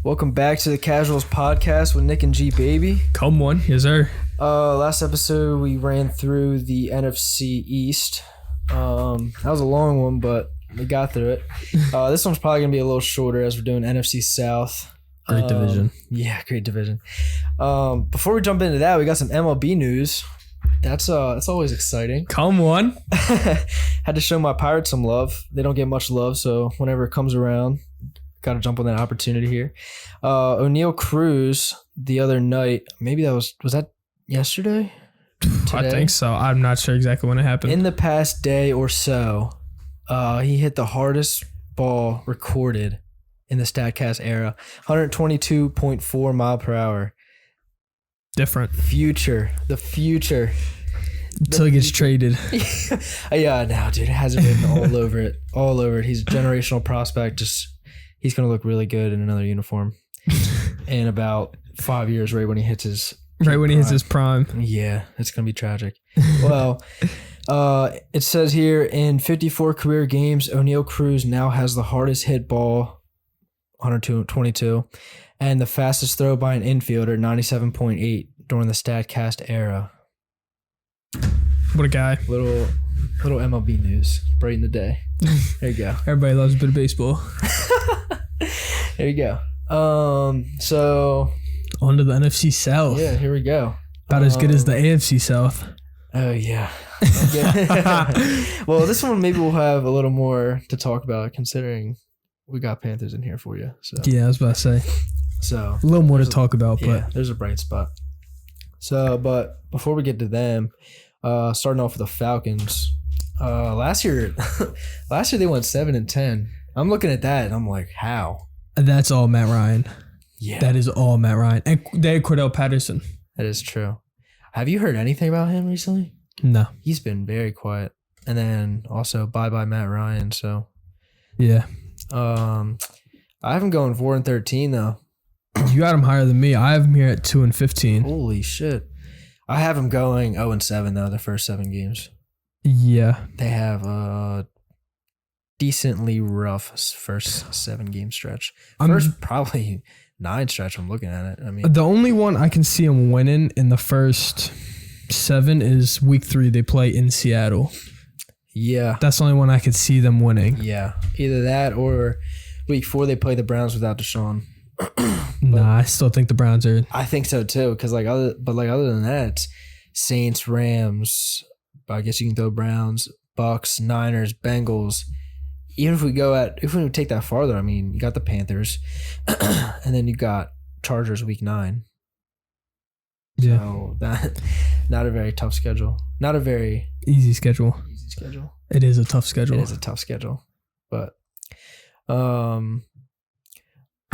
Welcome back to the Casuals Podcast with Nick and Gbaby. Come on, yes sir. Last episode we ran through the NFC East. That was a long one, but we got through it. This one's probably gonna be a little shorter as we're doing NFC South. Great division. Yeah, great division. Before we jump into that, we got some MLB news. That's always exciting. Come on. Had to show my Pirates some love. They don't get much love, so whenever it comes around, got to jump on that opportunity here. O'Neal Cruz the other night, maybe that was that yesterday? Today? I think so. I'm not sure exactly when it happened. In the past day or so, he hit the hardest ball recorded in the StatCast era, 122.4 mile per hour. Different. The future. Until he gets traded. Yeah, no, dude, it hasn't been all over it. He's a generational prospect. He's going to look really good in another uniform in about 5 years, right when he hits his prime. Yeah, it's going to be tragic. Well, it says here in 54 career games, O'Neal Cruz now has the hardest hit ball, 122, and the fastest throw by an infielder, 97.8 during the StatCast era. What a guy. Little MLB news. Brighten the day. There you go. Everybody loves a bit of baseball. There you go. So on to the NFC South. yeah, here we go. About as good as the AFC South. Oh yeah. Okay. Well, this one maybe we'll have a little more to talk about considering we got Panthers in here for you. So Yeah, I was about to say. So A little more to talk about, yeah, but there's a bright spot. So, but before we get to them, starting off with the Falcons. Last year they went 7-10. I'm looking at that and I'm like, how? that's all Matt Ryan. Yeah, That is all Matt Ryan. And they had Cordell Patterson. that is true. Have you heard anything about him recently? No. He's been very quiet. And then also bye Matt Ryan. So Yeah. I have him going 4-13 though. You got him higher than me. I have him here at 2-15. Holy shit. I have him going 0-7 though, the first 7 games. Yeah. They have a decently rough first 7 game stretch. First probably 9 stretch. I'm looking at it. I mean, The only one I can see them winning in the first 7 is week 3. They play in Seattle. yeah, That's the only one I could see them winning. yeah. Either that or week 4 they play the Browns without Deshaun. Nah, I still think the Browns are. I think so too, because other than that, it's Saints, Rams. I guess you can throw Browns, Bucks, Niners, Bengals. Even if we take that farther, I mean, you got the Panthers, and then you got Chargers week 9. Yeah. So that not a very tough schedule. Not a very Easy schedule. easy schedule. It is a tough schedule. It is a tough schedule, but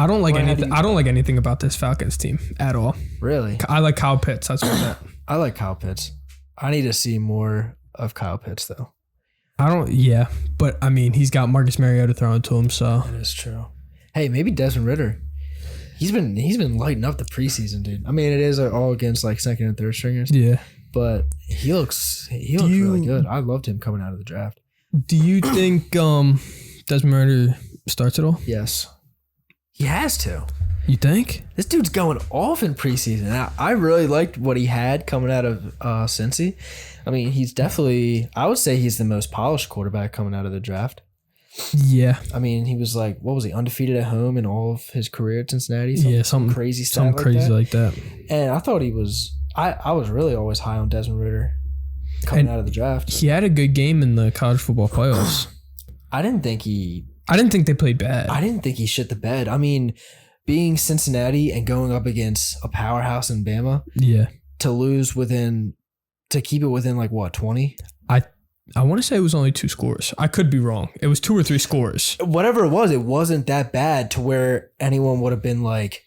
I don't like Well, how do anything. you- I don't like anything about this Falcons team at all. really, I like Kyle Pitts. That's what that. I like Kyle Pitts. I need to see more of Kyle Pitts though. I don't. Yeah, but I mean, he's got Marcus Mariota throwing to him, so That is true. Hey, maybe Desmond Ridder. He's been lighting up the preseason, dude. I mean, it is all against like second and third stringers, yeah. but he looks really good. I loved him coming out of the draft. Do you think Desmond Ridder starts at all? Yes, he has to. You think? This dude's going off in preseason. I really liked what he had coming out of Cincy. I mean, he's definitely, I would say he's the most polished quarterback coming out of the draft. Yeah. I mean, he was like, what was he, undefeated at home in all of his career at Cincinnati? Something crazy stuff. Something crazy like that. And I thought he was, I was really always high on Desmond Ridder coming out of the draft. He had a good game in the college football playoffs. I didn't think they played bad. I didn't think he shit the bed. I mean, being Cincinnati and going up against a powerhouse in Bama, Yeah. to keep it within like what, 20? I want to say it was only 2 scores. I could be wrong. It was 2 or 3 scores. Whatever it wasn't that bad to where anyone would have been like,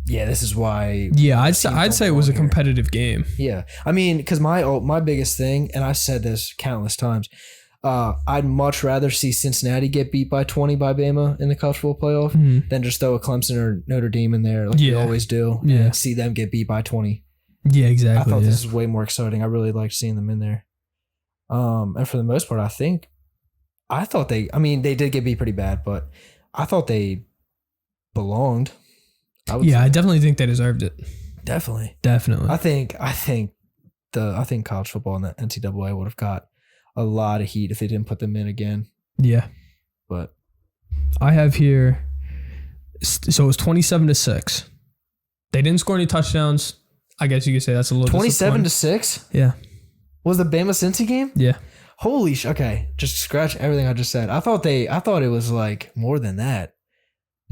yeah, this is why. Yeah, I'd say it was a competitive game. Yeah. I mean, because my biggest thing, and I've said this countless times, I'd much rather see Cincinnati get beat by 20 by Bama in the college football playoff than just throw a Clemson or Notre Dame in there like we always do and see them get beat by 20. Yeah, exactly. I thought this was way more exciting. I really liked seeing them in there. And for the most part, I thought they did get beat pretty bad, but I thought they belonged. I definitely think they deserved it. Definitely. Definitely. I think college football and the NCAA would have got a lot of heat if they didn't put them in again. Yeah. But I have here, so it was 27-6. They didn't score any touchdowns. I guess you could say that's a little 27-6? Yeah. Was the Bama Cincy game? Yeah. Holy okay. Just scratch everything I just said. I thought it was like more than that.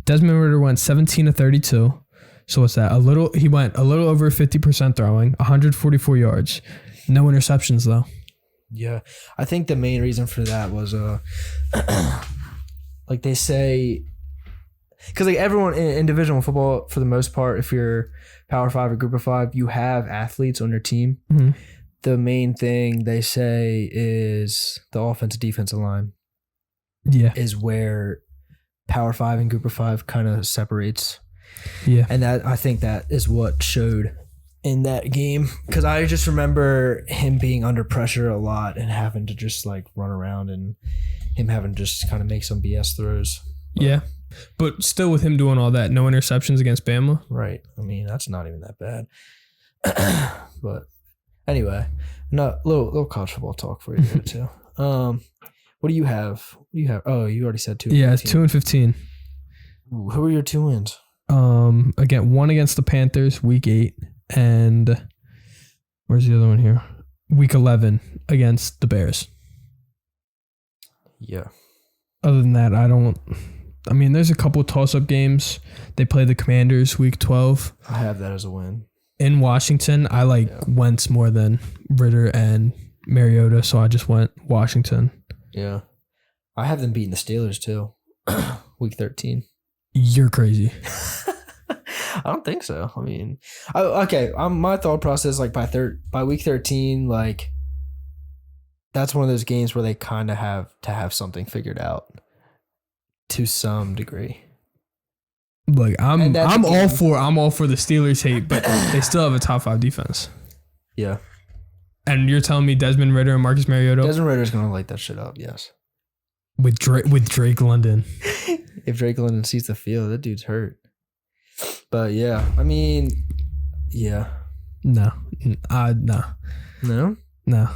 Desmond Ridder went 17-32. So what's that? He went a little over 50% throwing, 144 yards. No interceptions though. Yeah. I think the main reason for that was like they say, because like everyone in divisional football, for the most part, if you're Power 5 or Group of 5, you have athletes on your team. Mm-hmm. The main thing they say is the offensive defensive line. Yeah. Is where Power 5 and Group of 5 kind of separates. Yeah. And that I think that is what showed in that game, because I just remember him being under pressure a lot and having to just like run around and him having to just kind of make some BS throws. Yeah. But still with him doing all that, no interceptions against Bama. Right. I mean, that's not even that bad. But anyway, no, little college football talk for you here too. What do you have? Oh, you already said 2. Yeah, 2-15. Ooh, who are your 2 wins? Again, one against the Panthers, week 8, and where's the other one here? Week 11 against the Bears. Yeah. Other than that, there's a couple toss-up games. They play the Commanders week 12. I have that as a win. In Washington, I Wentz more than Ridder and Mariota, so I just went Washington. Yeah. I have them beating the Steelers too. Week 13. You're crazy. I don't think so. I mean, my thought process, like by week 13, like that's one of those games where they kind of have to have something figured out to some degree. Like I'm all for the Steelers hate, but they still have a top 5 defense. Yeah. And you're telling me Desmond Ridder and Marcus Mariota? Desmond Ridder's gonna light that shit up. Yes. With Drake London. If Drake London sees the field, that dude's hurt. But yeah, I mean, yeah. No. No.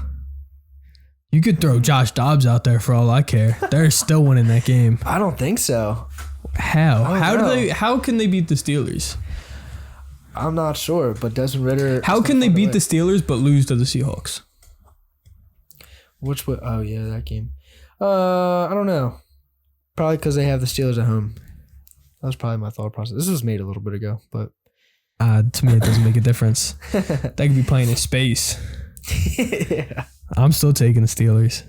You could throw Josh Dobbs out there for all I care. They're still winning that game. I don't think so. How? How can they beat the Steelers? I'm not sure, but Desmond Ridder. How can they beat the Steelers but lose to the Seahawks? Oh yeah, that game. I don't know. Probably because they have the Steelers at home. That was probably my thought process. This was made a little bit ago, but to me it doesn't make a difference. They could be playing in space. Yeah. I'm still taking the Steelers.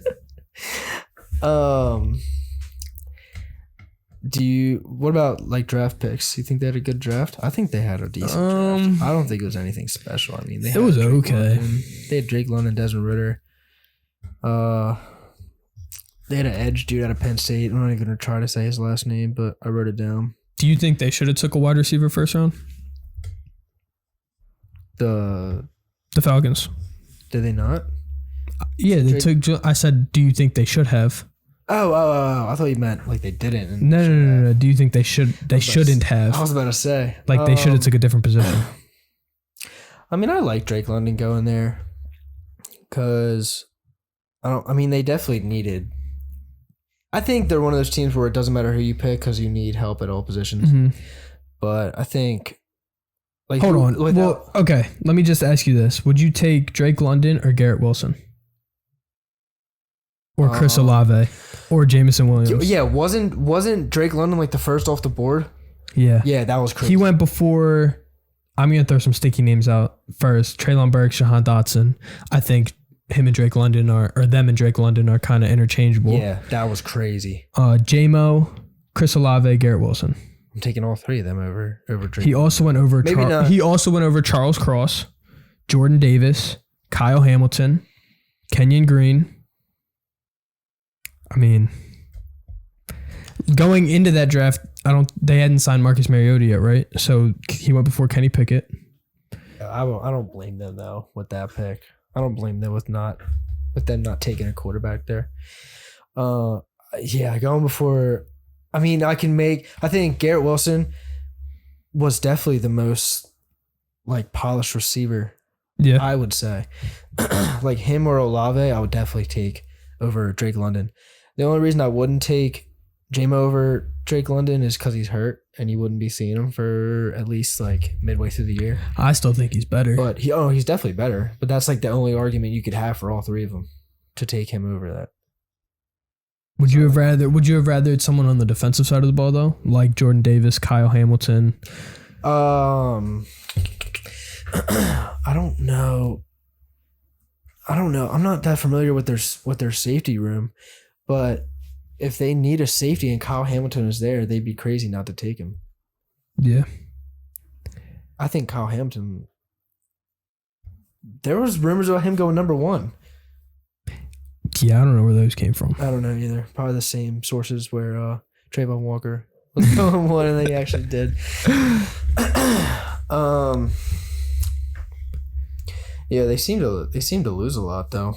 What about like draft picks? You think they had a good draft? I think they had a decent draft. I don't think it was anything special. I mean, it was okay. They had Drake London, Desmond Ridder. They had an edge dude out of Penn State. I'm not even going to try to say his last name, but I wrote it down. Do you think they should have took a wide receiver first round? The Falcons. Did they not? Yeah, they took. I said, do you think they should have? Oh! I thought you meant like they didn't. No. Do you think they should? They shouldn't have. I was about to say like they should have took a different position. I mean, I like Drake London going there because they definitely needed. I think they're one of those teams where it doesn't matter who you pick because you need help at all positions. Mm-hmm. But I think, like, hold on. Well, okay. Let me just ask you this: would you take Drake London or Garrett Wilson? Or Chris Olave, or Jameson Williams. Yeah, wasn't Drake London like the first off the board? Yeah. Yeah, that was crazy. He went before. I'm going to throw some sticky names out first. Treylon Burks, Jahan Dotson. I think them and Drake London are kind of interchangeable. Yeah, that was crazy. J-Mo, Chris Olave, Garrett Wilson. I'm taking all 3 of them over Drake. He also went over. He also went over Charles Cross, Jordan Davis, Kyle Hamilton, Kenyon Green. I mean, going into that draft, they hadn't signed Marcus Mariota yet, right? So he went before Kenny Pickett. I don't blame them though with that pick. I don't blame them with them not taking a quarterback there. Yeah, going before. I mean, I think Garrett Wilson. was definitely the most like polished receiver. Yeah. I would say. Like him or Olave, I would definitely take over Drake London. The only reason I wouldn't take Jamo over Drake London is because he's hurt and you wouldn't be seeing him for at least like midway through the year. I still think he's better. But he's definitely better. But that's like the only argument you could have for all three of them to take him over that. Would you have rather someone on the defensive side of the ball though, like Jordan Davis, Kyle Hamilton? I don't know. I'm not that familiar with their safety room, but if they need a safety and Kyle Hamilton is there, they'd be crazy not to take him. Yeah. I think Kyle Hamilton. There was rumors about him going number 1. Yeah, I don't know where those came from. I don't know either. Probably the same sources where Trayvon Walker was going 1 and they actually did. Yeah, they seem to lose a lot though,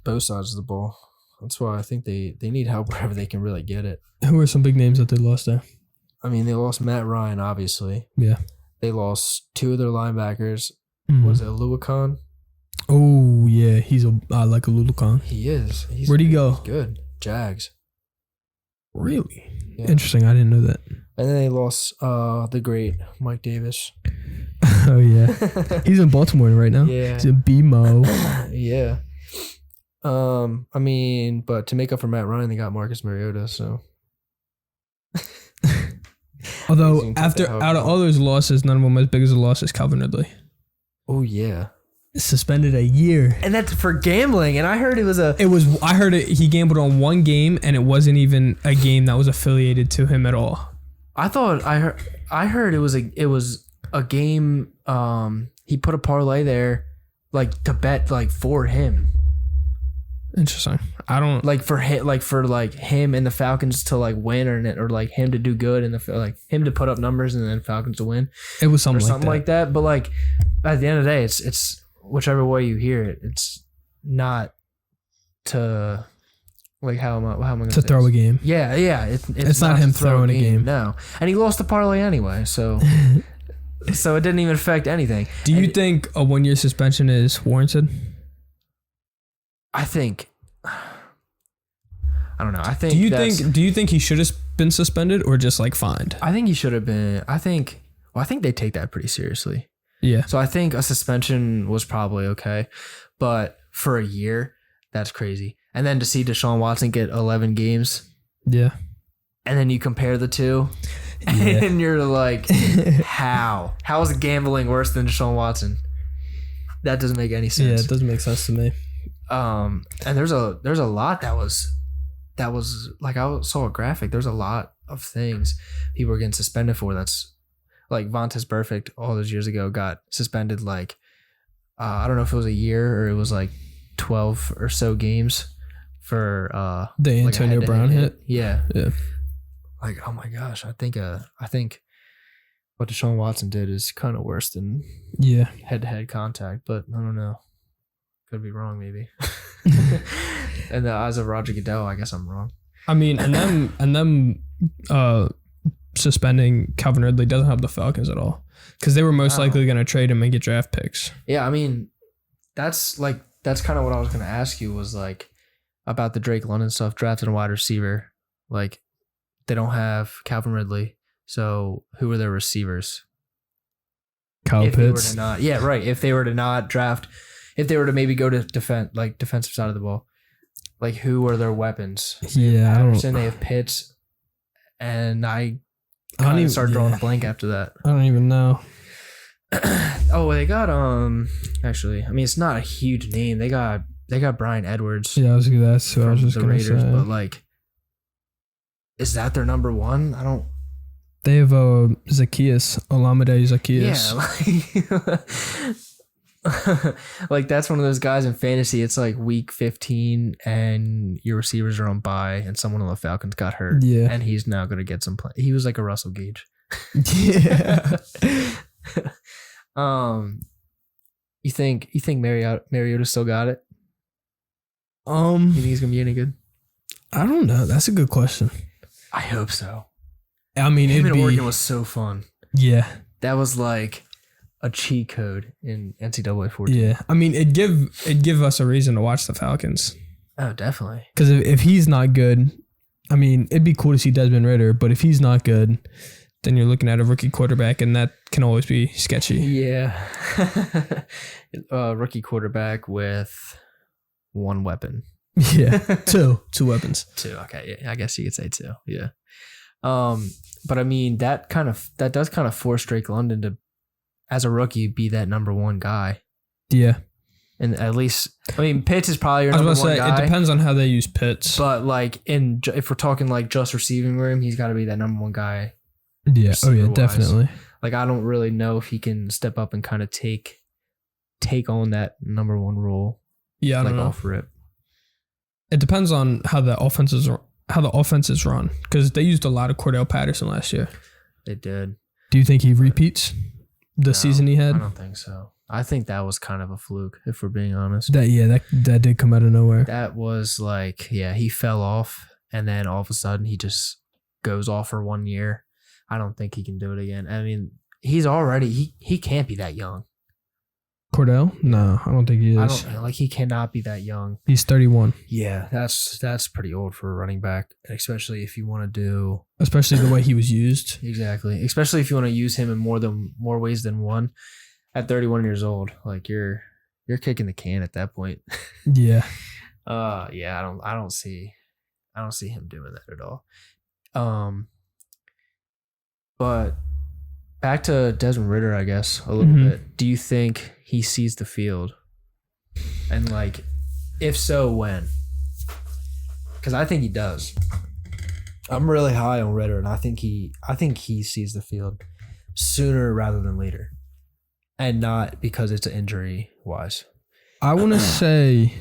both sides of the ball. That's why I think they need help wherever they can really get it. Who are some big names that they lost there? I mean, they lost Matt Ryan, obviously. Yeah. They lost 2 of their linebackers. Mm-hmm. Was it Luakon? Oh yeah, I like a Luakon. He is. Where'd he go? He's good. Jags. Really? Yeah. Interesting. I didn't know that. And then they lost the great Mike Davis. Oh yeah, he's in Baltimore right now. Yeah, he's in BMO. Yeah. I mean, but to make up for Matt Ryan, they got Marcus Mariota. So, although out of all those losses, none of them as big as the loss is Calvin Ridley. Oh yeah, suspended a year, and that's for gambling. And I heard he gambled on one game, and it wasn't even a game that was affiliated to him at all. I heard it was a game. He put a parlay there, like to bet like for him. Interesting. I don't like for him and the Falcons to like win or like him to do good and like him to put up numbers and then Falcons to win. It was something like that. But like at the end of the day, it's whichever way you hear it. It's not to like how am I going to throw a game? Yeah. It's not him throwing a game. No, and he lost the parlay anyway. So. So it didn't even affect anything. Do you think a 1-year suspension is warranted? I don't know. Do you think he should have been suspended or just like fined? I think he should have been. I think they take that pretty seriously. Yeah. So I think a suspension was probably okay, but for a year, that's crazy. And then to see Deshaun Watson get 11 games. Yeah. And then you compare the two. Yeah. And you're like, how? How is gambling worse than Deshaun Watson? That doesn't make any sense. Yeah, it doesn't make sense to me. And there's a lot that was like I saw a graphic. There's a lot of things people were getting suspended for. That's like Vontaze Burfict all those years ago got suspended like I don't know if it was a year or it was like 12 or so games for the Antonio Brown hit. Yeah. Like, oh my gosh, I think what Deshaun Watson did is kind of worse than head-to-head contact, but I don't know. Could be wrong, maybe. In the eyes of Roger Goodell, I guess I'm wrong. I mean, and them suspending Calvin Ridley doesn't help the Falcons at all because they were most likely going to trade him and get draft picks. Yeah, I mean, that's kind of what I was going to ask you was like about the Drake London stuff, drafting a wide receiver, like. They don't have Calvin Ridley, so who are their receivers? Kyle Pitts. If they were to not draft, if they were to maybe go to defensive side of the ball, like who are their weapons? Yeah, I understand they have Pitts, and I kind of start drawing a blank after that. I don't even know. They got actually, I mean it's not a huge name. They got Bryan Edwards. Yeah, that's who I was just gonna Raiders, say. but like. Is that their number one? I don't. They have Zacchaeus, Olamide Zacchaeus. Yeah, like that's one of those guys in fantasy. It's like week 15, and your receivers are on bye, and someone on the Falcons got hurt. Yeah, and he's now going to get some play. He was like a Russell Gage. Yeah. You think Mariota still got it? You think he's going to be any good? I don't know. That's a good question. I hope so. I mean, Oregon was so fun. Yeah. That was like a cheat code in NCAA 14. Yeah, I mean, it'd give us a reason to watch the Falcons. Oh, definitely. Because if he's not good, I mean, it'd be cool to see Desmond Ridder, but if he's not good, then you're looking at a rookie quarterback, and that can always be sketchy. Yeah. Rookie quarterback with one weapon. Yeah, two weapons. Two. Okay, yeah, I guess you could say two. Yeah. But I mean, that does kind of force Drake London to, as a rookie, be that number one guy. Yeah. And at least, I mean, Pitts is probably your number one guy. It depends on how they use Pitts. But like if we're talking like just receiving room, he's got to be that number one guy. Yeah. Oh yeah, definitely. Like I don't really know if he can step up and kind of take on that number one role. Yeah, I don't know. Off rip. It depends on how the offense is run, because they used a lot of Cordell Patterson last year. They did. Do you think he repeats the season he had? I don't think so. I think that was kind of a fluke, if we're being honest. That did come out of nowhere. That was like, he fell off, and then all of a sudden he just goes off for 1 year. I don't think he can do it again. I mean, he's already he can't be that young. Cordell? No, I don't think he is. He cannot be that young. He's 31. Yeah, that's pretty old for a running back, especially if you want to do. Especially the way he was used. Exactly, especially if you want to use him in more ways than one. At 31 years old, like you're kicking the can at that point. Yeah. Yeah. I don't see him doing that at all. But back to Desmond Ridder, I guess, a little bit. Do you think he sees the field? And like, if so, when? Because I think he does. I'm really high on Ridder, and I think he sees the field sooner rather than later, and not because it's an injury wise. I want to say.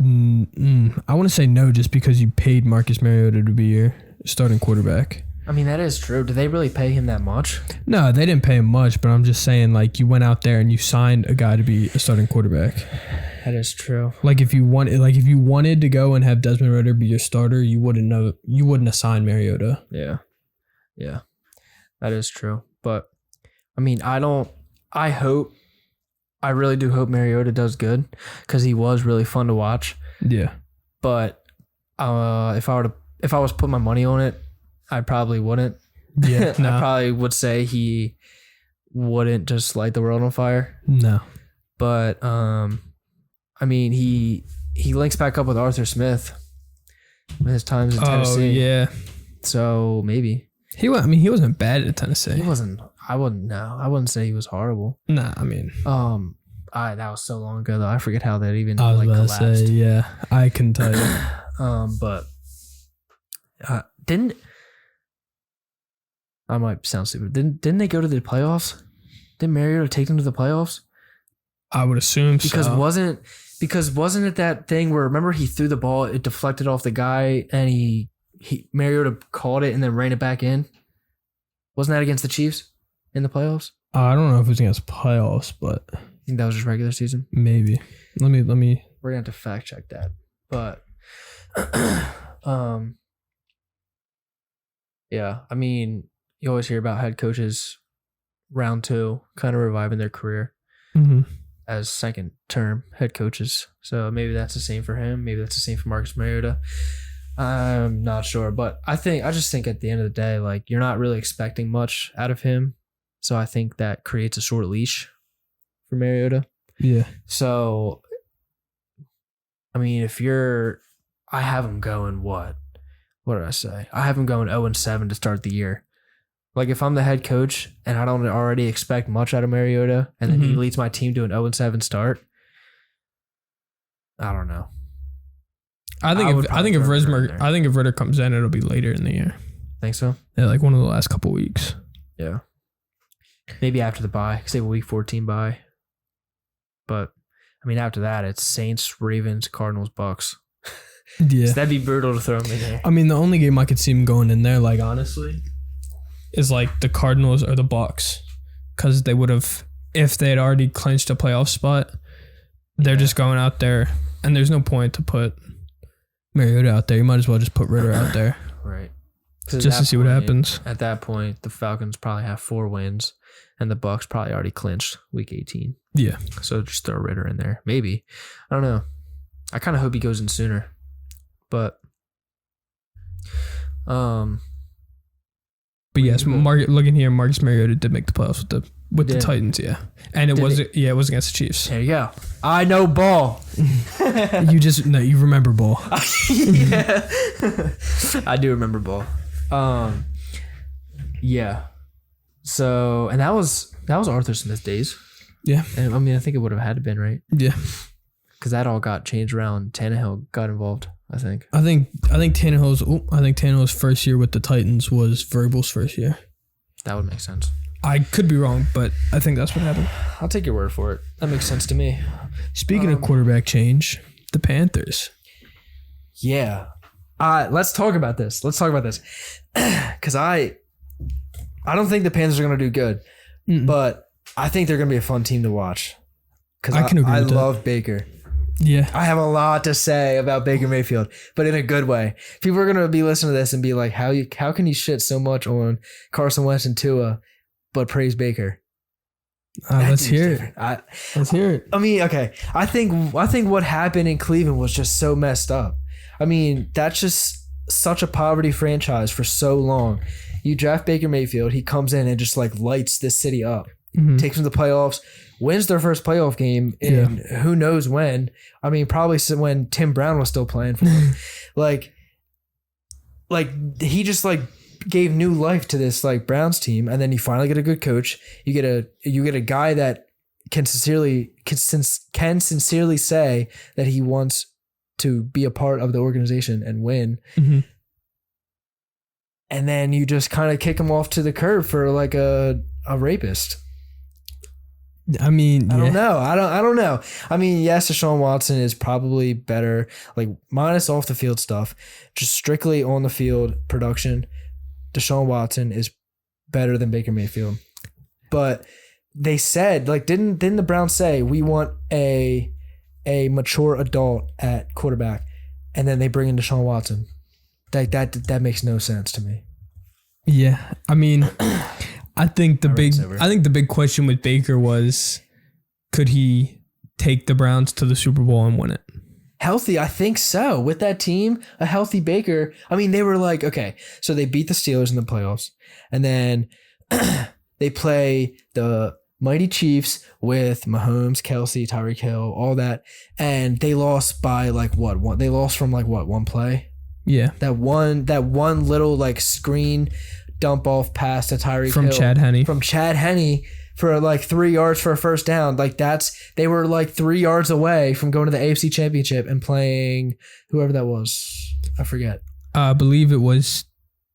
I want to say no, just because you paid Marcus Mariota to be your starting quarterback. I mean, that is true. Did they really pay him that much? No, they didn't pay him much, but I'm just saying, like, you went out there and you signed a guy to be a starting quarterback. That is true. Like, if you wanted to go and have Desmond Ridder be your starter, you wouldn't assign Mariota. Yeah. Yeah. That is true. But I mean, I really do hope Mariota does good, because he was really fun to watch. Yeah. But if I was putting my money on it, I probably wouldn't. Yeah, no. I probably would say he wouldn't just light the world on fire. No. But I mean, he links back up with Arthur Smith in his times in Tennessee. Oh yeah. So maybe he wasn't bad at Tennessee. He wasn't. I wouldn't say he was horrible. Nah, I mean, that was so long ago though. I forget how that even I was about collapsed. to say, yeah, I couldn't tell you. But I might sound stupid. Didn't they go to the playoffs? Didn't Mariota take them to the playoffs? I would assume because so. wasn't it that thing where, remember, he threw the ball, it deflected off the guy, and he Mariota caught it and then ran it back in? Wasn't that against the Chiefs in the playoffs? I don't know if it was against playoffs, but I think that was just regular season. Maybe. Let me. We're gonna have to fact check that, but yeah. I mean, you always hear about head coaches round 2 kind of reviving their career as second term head coaches. So maybe that's the same for him. Maybe that's the same for Marcus Mariota. I'm not sure, but I just think at the end of the day, like, you're not really expecting much out of him. So I think that creates a short leash for Mariota. Yeah. So, I mean, I have him going what did I say? I have him going 0-7 to start the year. Like, if I'm the head coach and I don't already expect much out of Mariota, and then he leads my team to an 0-7 start, I don't know. I think if Ridder comes in, it'll be later in the year. Think so? Yeah, like one of the last couple weeks. Yeah. Maybe after the bye, because they have a week 14 bye. But I mean, after that, it's Saints, Ravens, Cardinals, Bucks. Yeah. So that'd be brutal to throw him in there. I mean, the only game I could see him going in there, like, honestly, is like the Cardinals or the Bucks, because they would have, if they had already clinched a playoff spot, they're just going out there, and there's no point to put Mariota out there. You might as well just put Ridder out there. Right. Just to see what happens. At that point, the Falcons probably have 4 wins, and the Bucs probably already clinched Week 18. Yeah. So just throw Ritter in there. Maybe. I don't know. I kind of hope he goes in sooner. But yes, looking here, Marcus Mariota did make the playoffs with the Titans, yeah. And it was against the Chiefs. There you go. I know ball. You remember ball. Yeah. I do remember ball. Yeah. So, and that was Arthur Smith days. Yeah. And I mean, I think it would have had to been, right? Yeah. Because that all got changed around. Tannehill got involved, I think. I think Tannehill's first year with the Titans was Vrabel's first year. That would make sense. I could be wrong, but I think that's what happened. I'll take your word for it. That makes sense to me. Speaking of quarterback change, the Panthers. Yeah. Let's talk about this. Because I don't think the Panthers are going to do good. But I think they're going to be a fun team to watch. Because I can agree with that. I love Baker. Yeah. I have a lot to say about Baker Mayfield, but in a good way. People are going to be listening to this and be like, how can you shit so much on Carson Wentz and Tua, but praise Baker? Let's hear it. Let's hear it. I mean, okay. I think what happened in Cleveland was just so messed up. I mean, that's just such a poverty franchise for so long. You draft Baker Mayfield, he comes in and just like lights this city up, takes them to the playoffs, wins their first playoff game in who knows when. I mean, probably when Tim Brown was still playing for them. like he just like gave new life to this like Browns team, and then you finally get a good coach. You get a guy that can sincerely say that he wants to be a part of the organization and win. And then you just kind of kick him off to the curb for like a rapist. I mean, I don't know. I don't know. I mean, yes, Deshaun Watson is probably better, like minus off the field stuff, just strictly on the field production. Deshaun Watson is better than Baker Mayfield. But they said, like, didn't the Browns say we want a mature adult at quarterback, and then they bring in Deshaun Watson? Like that makes no sense to me. Yeah, I mean, I think the big question with Baker was, could he take the Browns to the Super Bowl and win it? Healthy, I think so. With that team, a healthy Baker. I mean, they were like, okay, so they beat the Steelers in the playoffs, and then they play the mighty Chiefs with Mahomes, Kelsey, Tyreek Hill, all that, and they lost by like what? One? They lost from like what? One play. Yeah, that one little like screen dump off pass to Tyreek from Hill Chad Henne for like 3 yards for a first down. Like they were like 3 yards away from going to the AFC Championship and playing whoever that was. I forget. I believe it was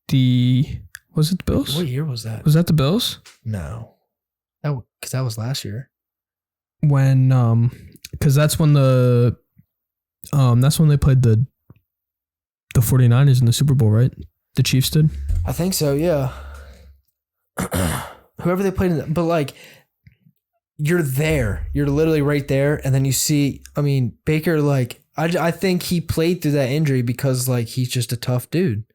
the Bills? What year was that? Was that the Bills? No, because that was last year. When because that's when they played the 49ers in the Super Bowl, right? The Chiefs did? I think so, yeah. Whoever they played but like, you're there. You're literally right there, and then you see, I mean, Baker, like, I think he played through that injury because, like, he's just a tough dude.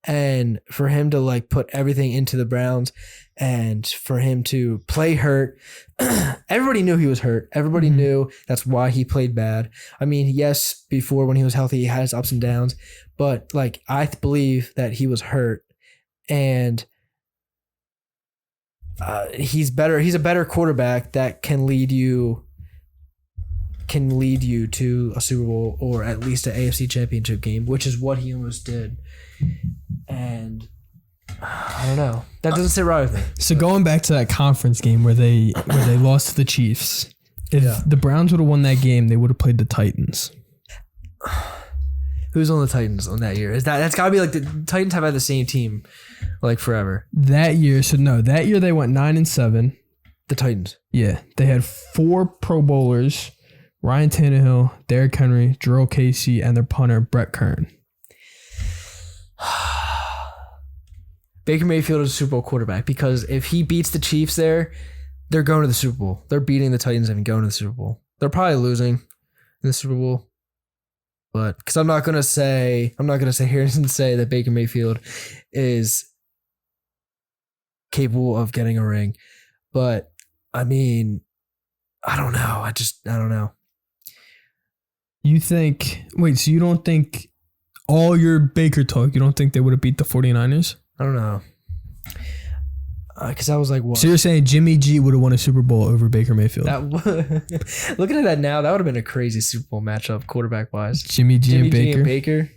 And for him to, like, put everything into the Browns and for him to play hurt, everybody knew he was hurt. Everybody knew that's why he played bad. I mean, yes, before when he was healthy, he had his ups and downs, but, like, I believe that he was hurt, and he's better. He's a better quarterback that can lead you to a Super Bowl or at least an AFC Championship game, which is what he almost did. And I don't know. That doesn't sit right with me. So going back to that conference game where they lost to the Chiefs, if the Browns would have won that game, they would have played the Titans. Who's on the Titans on that year? That's got to be like the Titans have had the same team like forever. That year they went 9-7. The Titans. Yeah, they had 4 Pro Bowlers: Ryan Tannehill, Derrick Henry, Jerome Casey, and their punter Brett Kern. Baker Mayfield is a Super Bowl quarterback because if he beats the Chiefs there, they're going to the Super Bowl. They're beating the Titans and going to the Super Bowl. They're probably losing in the Super Bowl. but because I'm not gonna sit here and say that Baker Mayfield is capable of getting a ring, but I mean, I don't know. I don't know. You think? Wait, so you don't think all your Baker talk? You don't think they would have beat the 49ers? I don't know. Because I was like, what? So you're saying Jimmy G would have won a Super Bowl over Baker Mayfield? Looking at that now, that would have been a crazy Super Bowl matchup, quarterback wise. Jimmy G and Baker.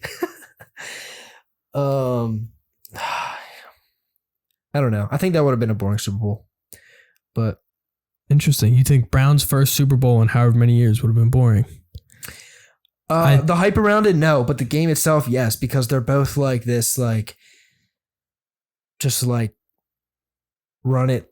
I don't know. I think that would have been a boring Super Bowl. But interesting. You think Brown's first Super Bowl in however many years would have been boring? The hype around it, no. But the game itself, yes, because they're both like this, like, just like, run it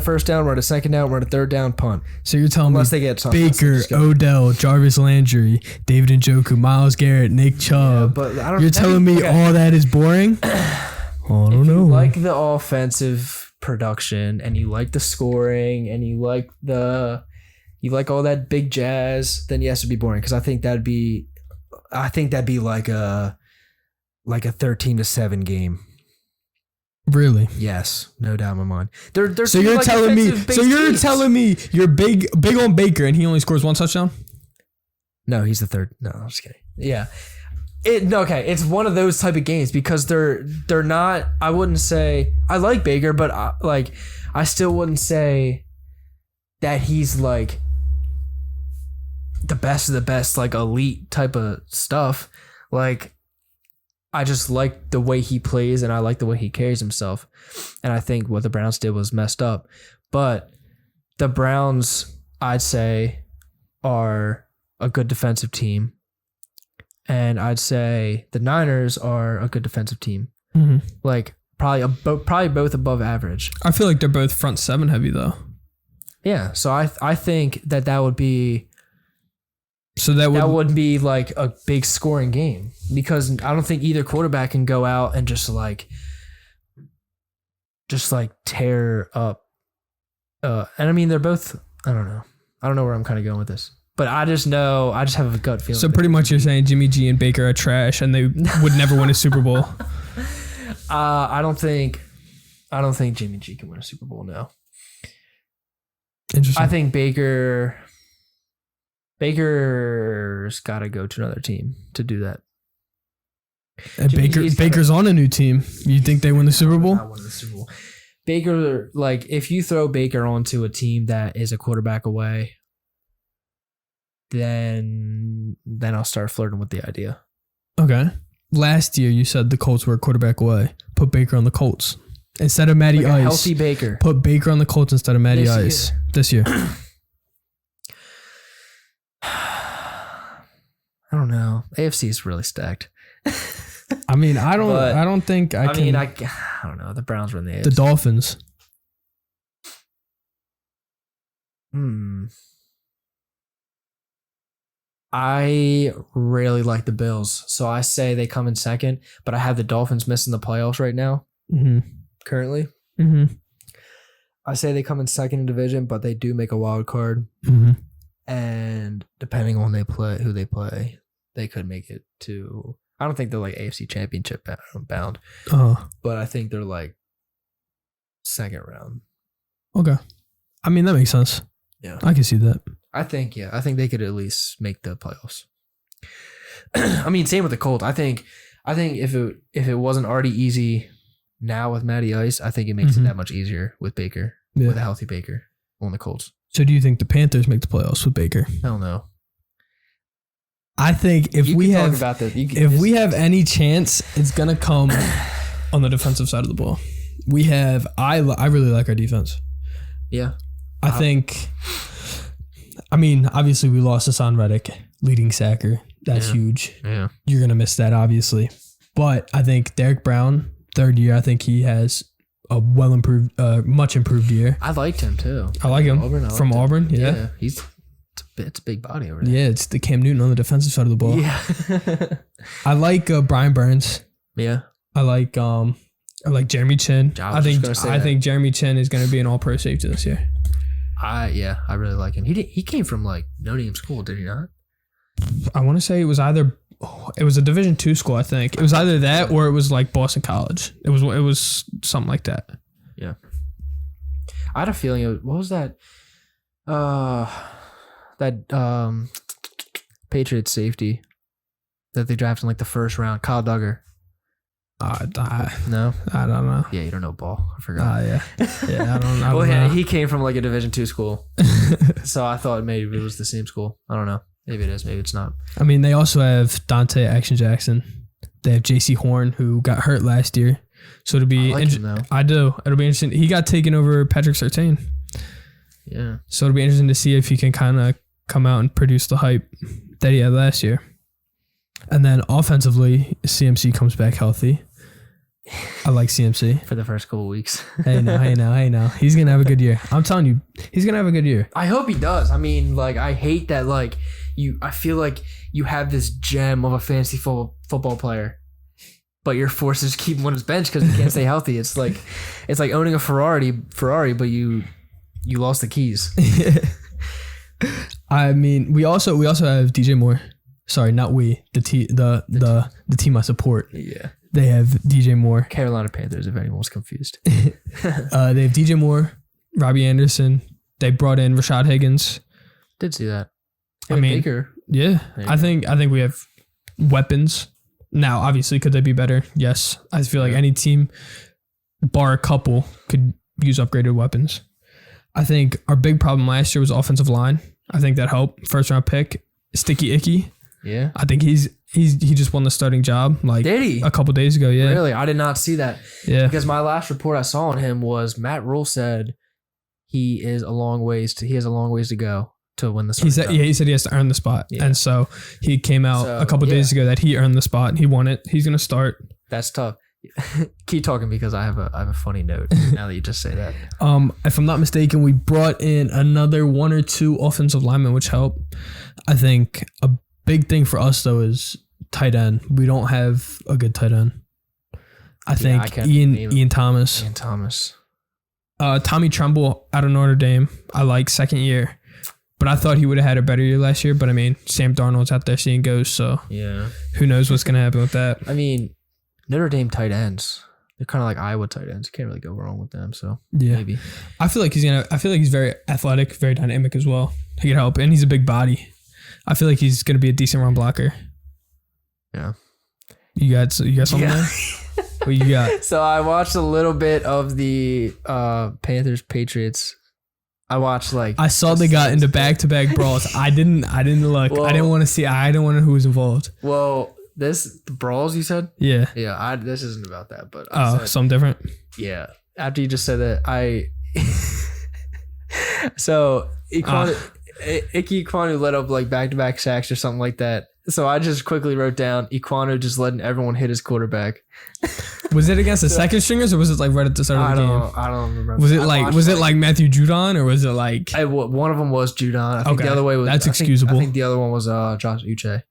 first down, run it second down, run it third down, punt. So you're telling Unless me they get Baker, Odell, Jarvis Landry, David Njoku, Myles Garrett, Nick Chubb. Yeah, but I don't, you're telling me all that is boring? I don't know. You like the offensive production and you like the scoring and you like all that big jazz, then yes, it'd be boring. Because I think that'd be like a 13-7 game. Really? Yes, no doubt in my mind. So you're telling me you're big on Baker and he only scores one touchdown? No, he's the third. No, I'm just kidding. Yeah. It's one of those type of games because they're not. I wouldn't say I like Baker, but I still wouldn't say that he's like the best of the best, like elite type of stuff. Like, I just like the way he plays and I like the way he carries himself. And I think what the Browns did was messed up. But the Browns, I'd say, are a good defensive team. And I'd say the Niners are a good defensive team. Mm-hmm. Like, probably both above average. I feel like they're both front seven heavy, though. Yeah, so I think that would be... So that would be like a big scoring game because I don't think either quarterback can go out and just tear up. And I mean, they're both, I don't know where I'm kind of going with this, but I just have a gut feeling. So pretty much you're saying Jimmy G and Baker are trash and they would never win a Super Bowl. I don't think Jimmy G can win a Super Bowl now. Interesting. I think Baker's got to go to another team to do that. And Baker's on a new team. You think they win the Super Bowl? Not win the Super Bowl. Baker, like, if you throw Baker onto a team that is a quarterback away, then I'll start flirting with the idea. Okay. Last year, you said the Colts were a quarterback away. Put Baker on the Colts instead of Matty Ice. Healthy Baker. Put Baker on the Colts instead of Matty Ice this year. I don't know. AFC is really stacked. I mean, I don't think I can. I don't know. The Browns run the AFC. The Dolphins. I really like the Bills, so I say they come in second. But I have the Dolphins missing the playoffs right now. Mm-hmm. Currently. Mm-hmm. I say they come in second in division, but they do make a wild card. Mm-hmm. And depending on who they play, they could make it to. I don't think they're like AFC Championship bound, but I think they're like second round. Okay, I mean that makes sense. Yeah, I can see that. I think they could at least make the playoffs. I mean, same with the Colts. I think if it wasn't already easy now with Matty Ice, I think it makes it that much easier with Baker, with a healthy Baker on the Colts. So do you think the Panthers make the playoffs with Baker? Hell no. I think if we have any chance, it's gonna come on the defensive side of the ball. I really like our defense. Yeah. I think. I mean, obviously we lost Hassan Reddick, leading sacker. That's huge. Yeah. You're gonna miss that, obviously. But I think Derek Brown, third year, I think he has a much improved year. I liked him too. I like him from Auburn. Yeah, it's a big body over there. Yeah, it's the Cam Newton on the defensive side of the ball. Yeah. I like Brian Burns. Yeah. I like Jeremy Chin. I think Jeremy Chin is going to be an all-pro safety this year. I really like him. He came from like no name school, did he not? I want to say it was either. It was a Division II school, I think. It was either that or it was like Boston College. It was something like that. Yeah. I had a feeling what was that? Patriots safety that they drafted in like the first round, Kyle Duggar. No, I don't know. Yeah, you don't know ball. I forgot. Yeah, I don't know. Well, yeah, he came from like a Division II school, so I thought maybe it was the same school. I don't know. Maybe it is. Maybe it's not. I mean, they also have Dante Action Jackson. They have J.C. Horn, who got hurt last year. So it'll be interesting. I do. It'll be interesting. He got taken over Patrick Surtain. Yeah. So it'll be interesting to see if he can kind of come out and produce the hype that he had last year. And then offensively, CMC comes back healthy. I like CMC. For the first couple of weeks. Hey now. He's going to have a good year. I'm telling you, he's going to have a good year. I hope he does. I mean, like, I hate that, like, I feel like you have this gem of a fantasy football player, but you're forced to just keep him on his bench because he can't stay healthy. It's like owning a Ferrari, but you lost the keys. I mean, we also have DJ Moore. Sorry, not we. The team I support. Yeah. They have DJ Moore. Carolina Panthers, if anyone was confused. They have DJ Moore, Robbie Anderson. They brought in Rashad Higgins. Did see that. I mean, Baker. Yeah. I think we have weapons. Now, obviously, could they be better? Yes. I feel like any team, bar a couple, could use upgraded weapons. I think our big problem last year was offensive line. I think that helped. First round pick, Sticky Icky. Yeah. I think he just won the starting job like did he? A couple days ago. Yeah. Really? I did not see that. Yeah. Because my last report I saw on him was Matt Rule said he has a long ways to go to win the starting job. He said he has to earn the spot. Yeah. And so he came out a couple days ago that he earned the spot. He won it. He's going to start. That's tough. Keep talking because I have a funny note now that you just say that. If I'm not mistaken, we brought in another one or two offensive linemen, which helped. I think a big thing for us though is tight end. We don't have a good tight end. I think Ian Thomas. Ian Thomas. Tommy Tremble out of Notre Dame. I like second year. But I thought he would have had a better year last year. But I mean, Sam Darnold's out there seeing ghosts, so yeah, who knows what's gonna happen with that. I mean, Notre Dame tight ends, they're kind of like Iowa tight ends. You can't really go wrong with them. So yeah, maybe. I feel like he's very athletic, very dynamic as well. He can help, and he's a big body. I feel like he's gonna be a decent run blocker. Yeah. You got something there? What you got? So I watched a little bit of the Panthers Patriots. I saw they got into back-to-back brawls. I didn't look. Well, I didn't want to see. I didn't want to know who was involved. Well, the brawls you said? Yeah. Yeah, this isn't about that, but something different. Yeah. After you just said that, so Icky Ekwonu led up like back-to-back sacks or something like that. So I just quickly wrote down Ekwonu just letting everyone hit his quarterback. Was it against the second stringers or was it like right at the start of the game? I don't remember. Was it like Matthew Judon or was it like? One of them was Judon. I think the other way was. That's excusable. I think the other one was Josh Uche.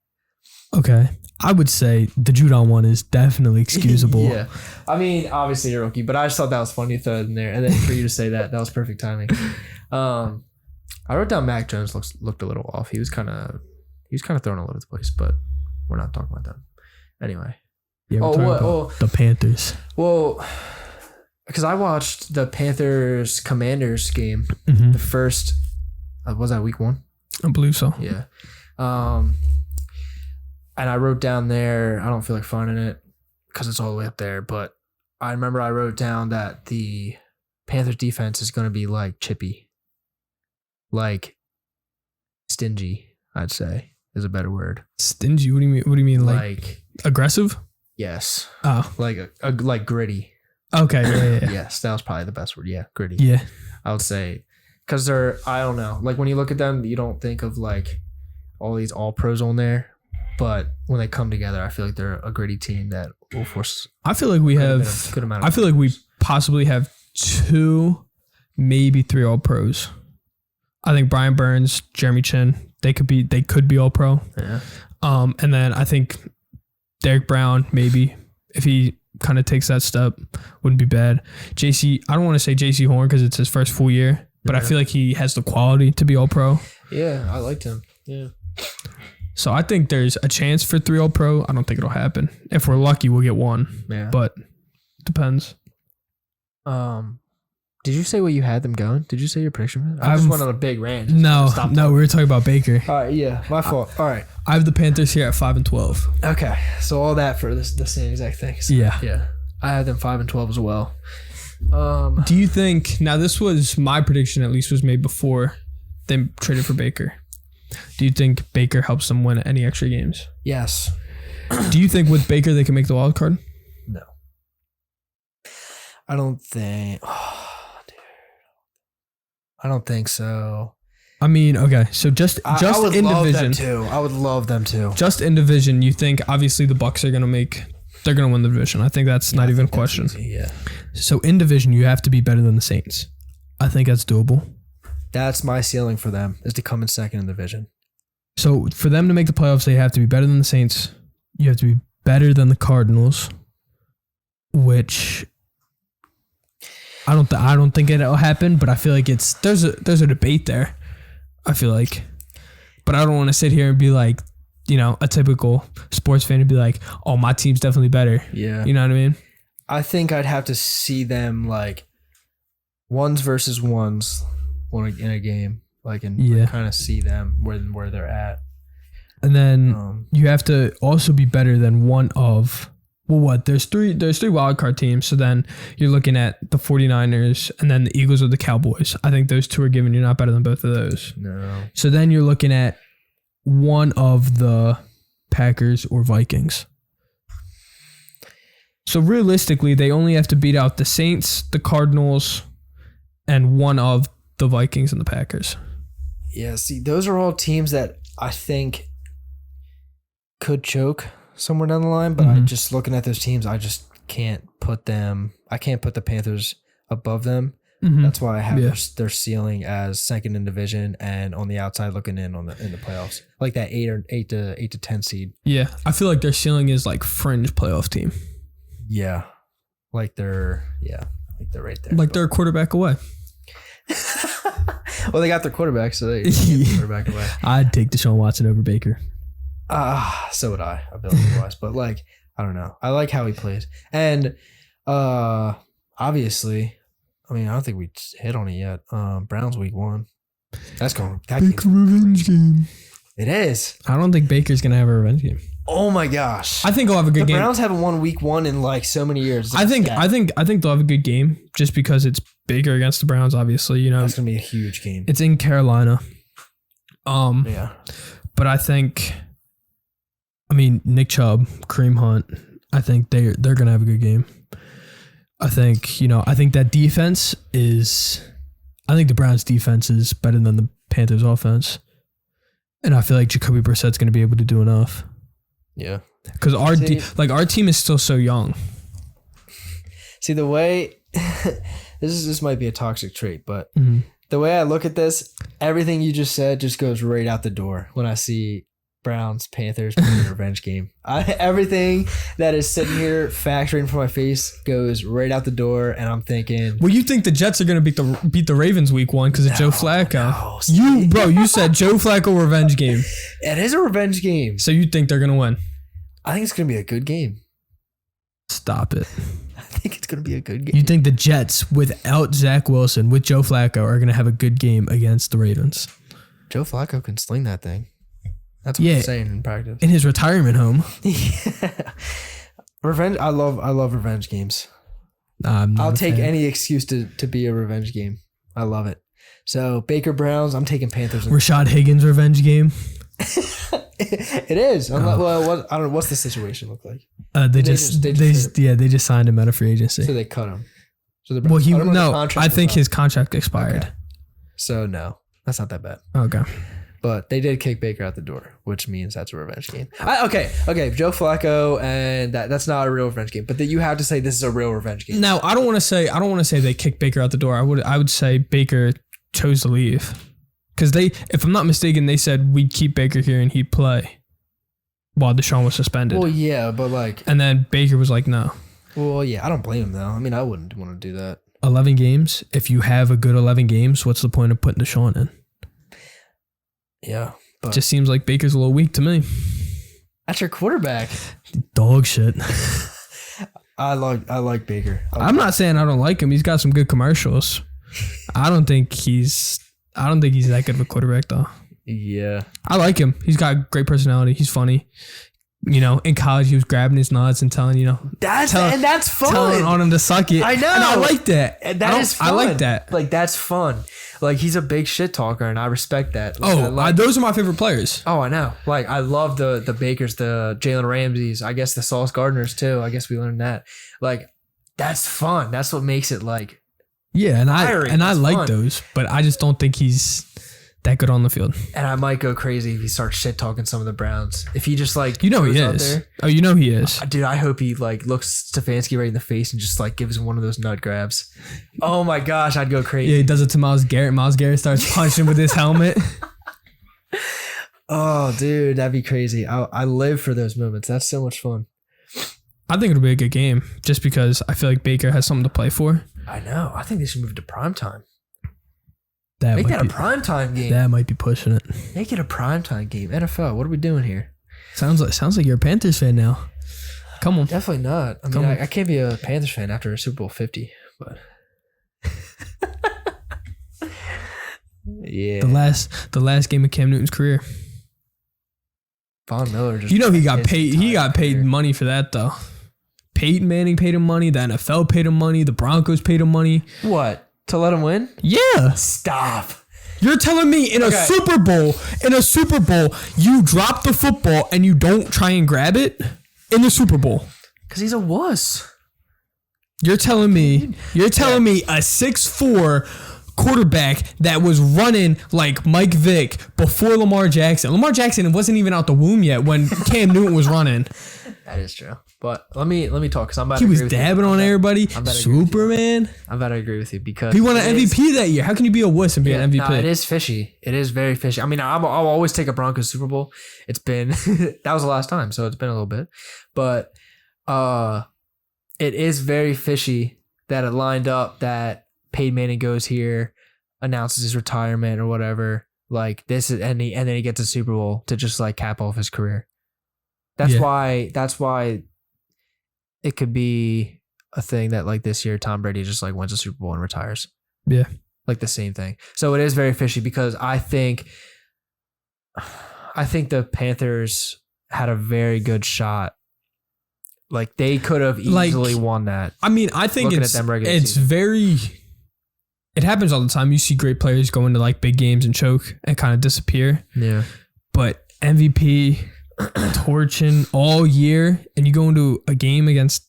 Okay. I would say the Judon one is definitely excusable. Yeah. I mean, obviously you're a rookie, but I just thought that was funny to throw it in there. And then for you to say that was perfect timing. I wrote down Mac Jones looked a little off. He was kind of thrown all over the place, but we're not talking about that. Anyway. Yeah, we're talking about the Panthers. Well, because I watched the Panthers-Commanders game. Mm-hmm. The first, was that week 1? I believe so. Yeah. And I wrote down there, I don't feel like finding it because it's all the way up there, but I remember I wrote down that the Panthers defense is going to be like chippy. Like stingy, I'd say, is a better word. Stingy? What do you mean? Like aggressive? Yes. Oh. Like gritty. Okay. Yeah. Yes, that was probably the best word. Yeah, gritty. Yeah. I would say, because I don't know, like when you look at them, you don't think of like all these all pros on there, but when they come together, I feel like they're a gritty team that will force. I feel like we have. Good amount. I feel like we possibly have 2, maybe 3 all pros. I think Brian Burns, Jeremy Chin, they could be all pro. Yeah. And then I think Derek Brown, maybe if he kind of takes that step, wouldn't be bad. I don't want to say JC Horn because it's his first full year, but I feel like he has the quality to be all pro. Yeah, I liked him. Yeah. So I think there's a chance for 3 All-Pro. I don't think it'll happen. If we're lucky, we'll get 1. Yeah. But depends. Did you say what you had them going? Did you say your prediction? I just went on a big rant. No, we were talking about Baker. All right, yeah, my fault. All right. I have the Panthers here at 5-12. Okay, so all that for the same exact thing. So, Yeah. I had them 5-12 as well. Do you think, now this was my prediction, at least was made before they traded for Baker. Do you think Baker helps them win any extra games? Yes. Do you think with Baker they can make the wild card? No. I don't think. Oh, dude. I don't think so. I mean, okay, so just I would in love division. them too. I would love them too. Just in division, you think obviously the Bucks are they're gonna win the division. I think that's not even a question. Easy, yeah. So in division, you have to be better than the Saints. I think that's doable. That's my ceiling for them, is to come in second in the division. So for them to make the playoffs, they have to be better than the Saints. You have to be better than the Cardinals, which I don't think it'll happen. But I feel like there's a debate there. I feel like, but I don't want to sit here and be like, a typical sports fan and be like, oh, my team's definitely better. Yeah. You know what I mean? I think I'd have to see them like ones versus ones in a game, kind of see them where they're at. And then you have to also be better than one of, there's three wildcard teams. So then you're looking at the 49ers and then the Eagles or the Cowboys. I think those two are given. You're not better than both of those. No. So then you're looking at one of the Packers or Vikings. So realistically, they only have to beat out the Saints, the Cardinals, and one of the Vikings and the Packers. Yeah, see, those are all teams that I think could choke somewhere down the line, but I just looking at those teams, I just can't put them. I can't put the Panthers above them. That's why I have their ceiling as second in division and on the outside looking in in the playoffs, like that 8 to 10 seed. Yeah, I feel like their ceiling is like fringe playoff team. Yeah, like they're right there. Like they're a quarterback away. Well, they got their quarterback, so they get the quarterback away. I'd take Deshaun Watson over Baker. So would I, ability-wise. But, I don't know. I like how he plays. And, obviously, I don't think we hit on it yet. Browns week 1. That game's revenge game. It is. I don't think Baker's going to have a revenge game. Oh, my gosh. I think he'll have a good game. The Browns haven't won week 1 in, so many years. I think they'll have a good game just because it's Baker against the Browns, obviously. That's going to be a huge game. It's in Carolina. Yeah. But I think... Nick Chubb, Kareem Hunt, I think they're going to have a good game. I think that defense I think the Browns defense is better than the Panthers offense. And I feel like Jacoby Brissett's going to be able to do enough. Yeah. Because our team is still so young. See, the way, this might be a toxic trait, but the way I look at this, everything you just said just goes right out the door when I see Browns, Panthers, revenge game. Everything that is sitting here factoring for my face goes right out the door, and I'm thinking. Well, you think the Jets are going to beat the Ravens week 1 because of Joe Flacco? No, you said Joe Flacco revenge game. It is a revenge game. So you think they're going to win? I think it's going to be a good game. Stop it. I think it's going to be a good game. You think the Jets, without Zach Wilson, with Joe Flacco, are going to have a good game against the Ravens? Joe Flacco can sling that thing. That's what I'm saying in practice. In his retirement home. Yeah. Revenge. I love revenge games. I'll take any excuse to be a revenge game. I love it. So Baker Browns, I'm taking Panthers. Rashad Higgins revenge game. It is. Well, I don't know. What's the situation look like? They just signed him out of free agency. So they cut him. So I think his contract expired. Okay. So no, that's not that bad. Okay. But they did kick Baker out the door, which means that's a revenge game. Okay. Joe Flacco, and that's not a real revenge game. But you have to say this is a real revenge game. Now, I don't want to say they kicked Baker out the door. I would say Baker chose to leave because if I'm not mistaken, they said we'd keep Baker here and he'd play while Deshaun was suspended. Well, yeah, but and then Baker was like, no. Well, yeah, I don't blame him though. I wouldn't want to do that. 11 games. If you have a good 11 games, what's the point of putting Deshaun in? Yeah, But Just seems like Baker's a little weak to me. that's your quarterback. Dog shit. I like Baker. I'm not saying I don't like him. He's got some good commercials. I don't think he's that good of a quarterback though. Yeah. I like him. He's got great personality. He's funny. You know, in college he was grabbing his nuts and telling, That's fun. telling on him to suck it. I know. And I like that. And that is fun. I like that. Like, that's fun. Like, he's a big shit talker, and I respect that. Like, Those are my favorite players. Oh, I know. Like, I love the Bakers, the Jalen Ramseys, I guess the Sauce Gardners too. I guess we learned that. Like, that's fun. That's what makes it like. Yeah, and I like fun. those, but I just don't think he's that good on the field. And I might go crazy if he starts shit talking some of the Browns. If he just like, he goes out is. there. Oh, he is. Dude, I hope he like looks Stefanski right in the face and just like gives him one of those nut grabs. Oh my gosh, I'd go crazy. Yeah, he does it to Myles Garrett. Myles Garrett starts punching with his helmet. Oh, dude, that'd be crazy. I live for those moments. That's so much fun. I think it'll be a good game just because I feel like Baker has something to play for. I know. I think they should move it to primetime. Make Make that a primetime game. That might be pushing it. Make it a primetime game. NFL, what are we doing here? Sounds like you're a Panthers fan now. Come on. Definitely not. I mean, I can't be a Panthers fan after a Super Bowl 50, but yeah. The last game of Cam Newton's career. Von Miller just he got paid. He got paid money for that though. Peyton Manning paid him money. The NFL paid him money. The Broncos paid him money. What? To let him win? Yeah. Stop. You're telling me in a Super Bowl, you drop the football and you don't try and grab it in the Super Bowl? Because he's a wuss. You're telling me a 6'4" quarterback that was running like Mike Vick before Lamar Jackson. Lamar Jackson wasn't even out the womb yet when Cam Newton was running. That is true. But let me talk because I'm about he to was agree with dabbing you. on everybody. Superman. I'm about to agree with you because he won an MVP that year. How can you be a wuss and be an MVP? No, it is fishy. It is very fishy. I mean, I'll always take a Broncos Super Bowl. It's been that was the last time, so it's been a little bit. But it is very fishy that it lined up that Peyton Manning goes here, announces his retirement or whatever. Like this is and then he gets a Super Bowl to just like cap off his career. That's why it could be a thing that like this year Tom Brady just like wins a Super Bowl and retires. Yeah. Like the same thing. So it is very fishy because I think the Panthers had a very good shot. Like they could have easily won that. I mean, I think it happens all the time. You see great players go into like big games and choke and kind of disappear. Yeah. But MVP torching all year, and you go into a game against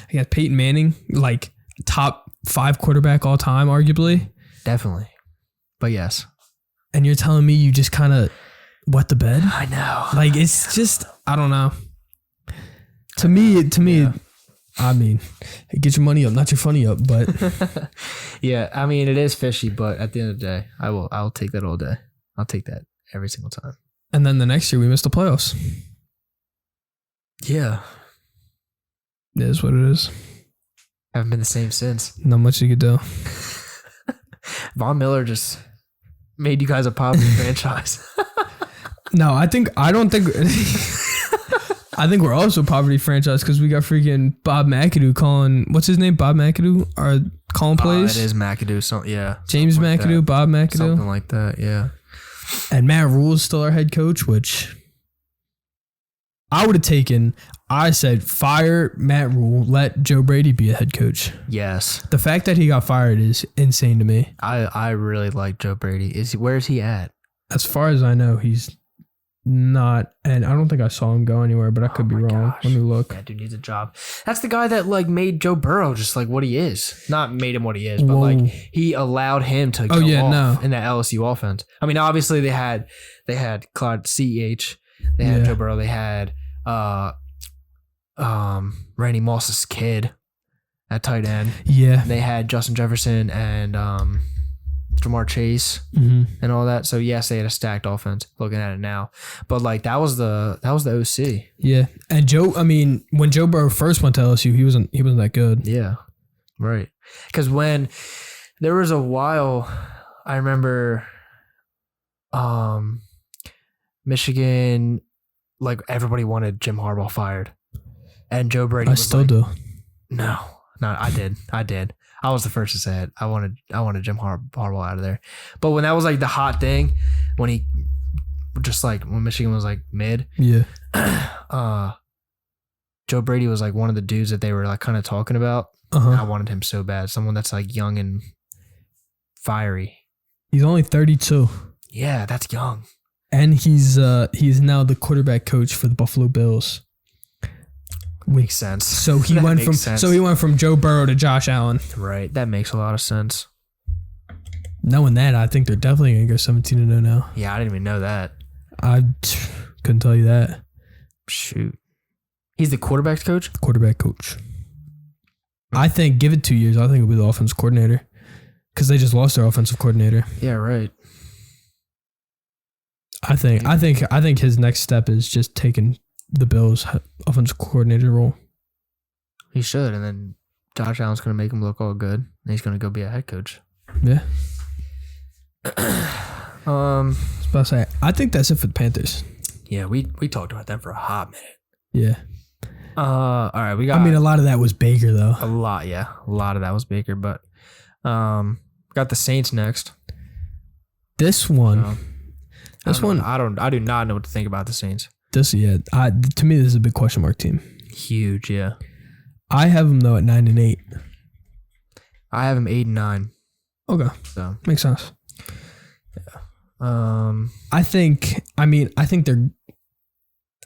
Peyton Manning, like top 5 quarterback all time, arguably. Definitely. But yes. And you're telling me you just kind of wet the bed? I know. Like it's just, I don't know. To me, yeah. I mean, get your money up, not your funny up, but yeah, I mean it is fishy, but at the end of the day, I'll take that all day. I'll take that every single time. And then the next year we missed the playoffs. Yeah. It is what it is. Haven't been the same since. Not much you could do. Von Miller just made you guys a poverty franchise. No, I think we're also a poverty franchise because we got freaking Bob McAdoo calling, what's his name? Bob McAdoo? Calling plays? It is McAdoo. So, yeah. James McAdoo, like Bob McAdoo. Something like that, yeah. And Matt Rule is still our head coach, which I would have taken. I said, fire Matt Rule, let Joe Brady be a head coach. Yes. The fact that he got fired is insane to me. I really like Joe Brady. Where is he at? As far as I know, he's not, and I don't think I saw him go anywhere, but I could be wrong. Gosh. Let me look. That dude needs a job. That's the guy that like made Joe Burrow just like what he is. Not made him what he is, but like he allowed him to go off in that LSU offense. I mean, obviously they had Clyde CEH, they had Joe Burrow, they had Randy Moss's kid at tight end. Yeah. They had Justin Jefferson and Jamar Chase and all that. So yes, they had a stacked offense looking at it now. But like that was the OC. Yeah. And Joe, I mean, when Joe Burrow first went to LSU, he wasn't that good. Yeah. Right. Because when there was a while, I remember Michigan, like everybody wanted Jim Harbaugh fired, and Joe Brady. I was still like, do. No, I did. I was the first to say it. I wanted Jim Harbaugh out of there. But when that was like the hot thing, when Michigan was like mid, Yeah. Joe Brady was like one of the dudes that they were like kind of talking about. I wanted him so bad. Someone that's like young and fiery. He's only 32. Yeah, that's young. And he's now the quarterback coach for the Buffalo Bills. Makes sense. So he went from Joe Burrow to Josh Allen. Right. That makes a lot of sense. Knowing that, I think they're definitely going to go 17-0 now. Yeah, I didn't even know that. I couldn't tell you that. Shoot. He's the quarterback's coach? Quarterback coach. I think give it 2 years. I think he'll be the offensive coordinator because they just lost their offensive coordinator. Yeah, right. I think his next step is just taking the Bills' offensive coordinator role. He should, and then Josh Allen's going to make him look all good, and he's going to go be a head coach. Yeah. I was about to say, I think that's it for the Panthers. Yeah, we talked about them for a hot minute. Yeah. All right, we got. I mean, a lot of that was Baker, though. A lot of that was Baker, but got the Saints next. This one, I do not know what to think about the Saints. To me, this is a big question mark team. Huge, yeah. I have them though at 9-8. I have them 8-9. Okay, so makes sense. Yeah.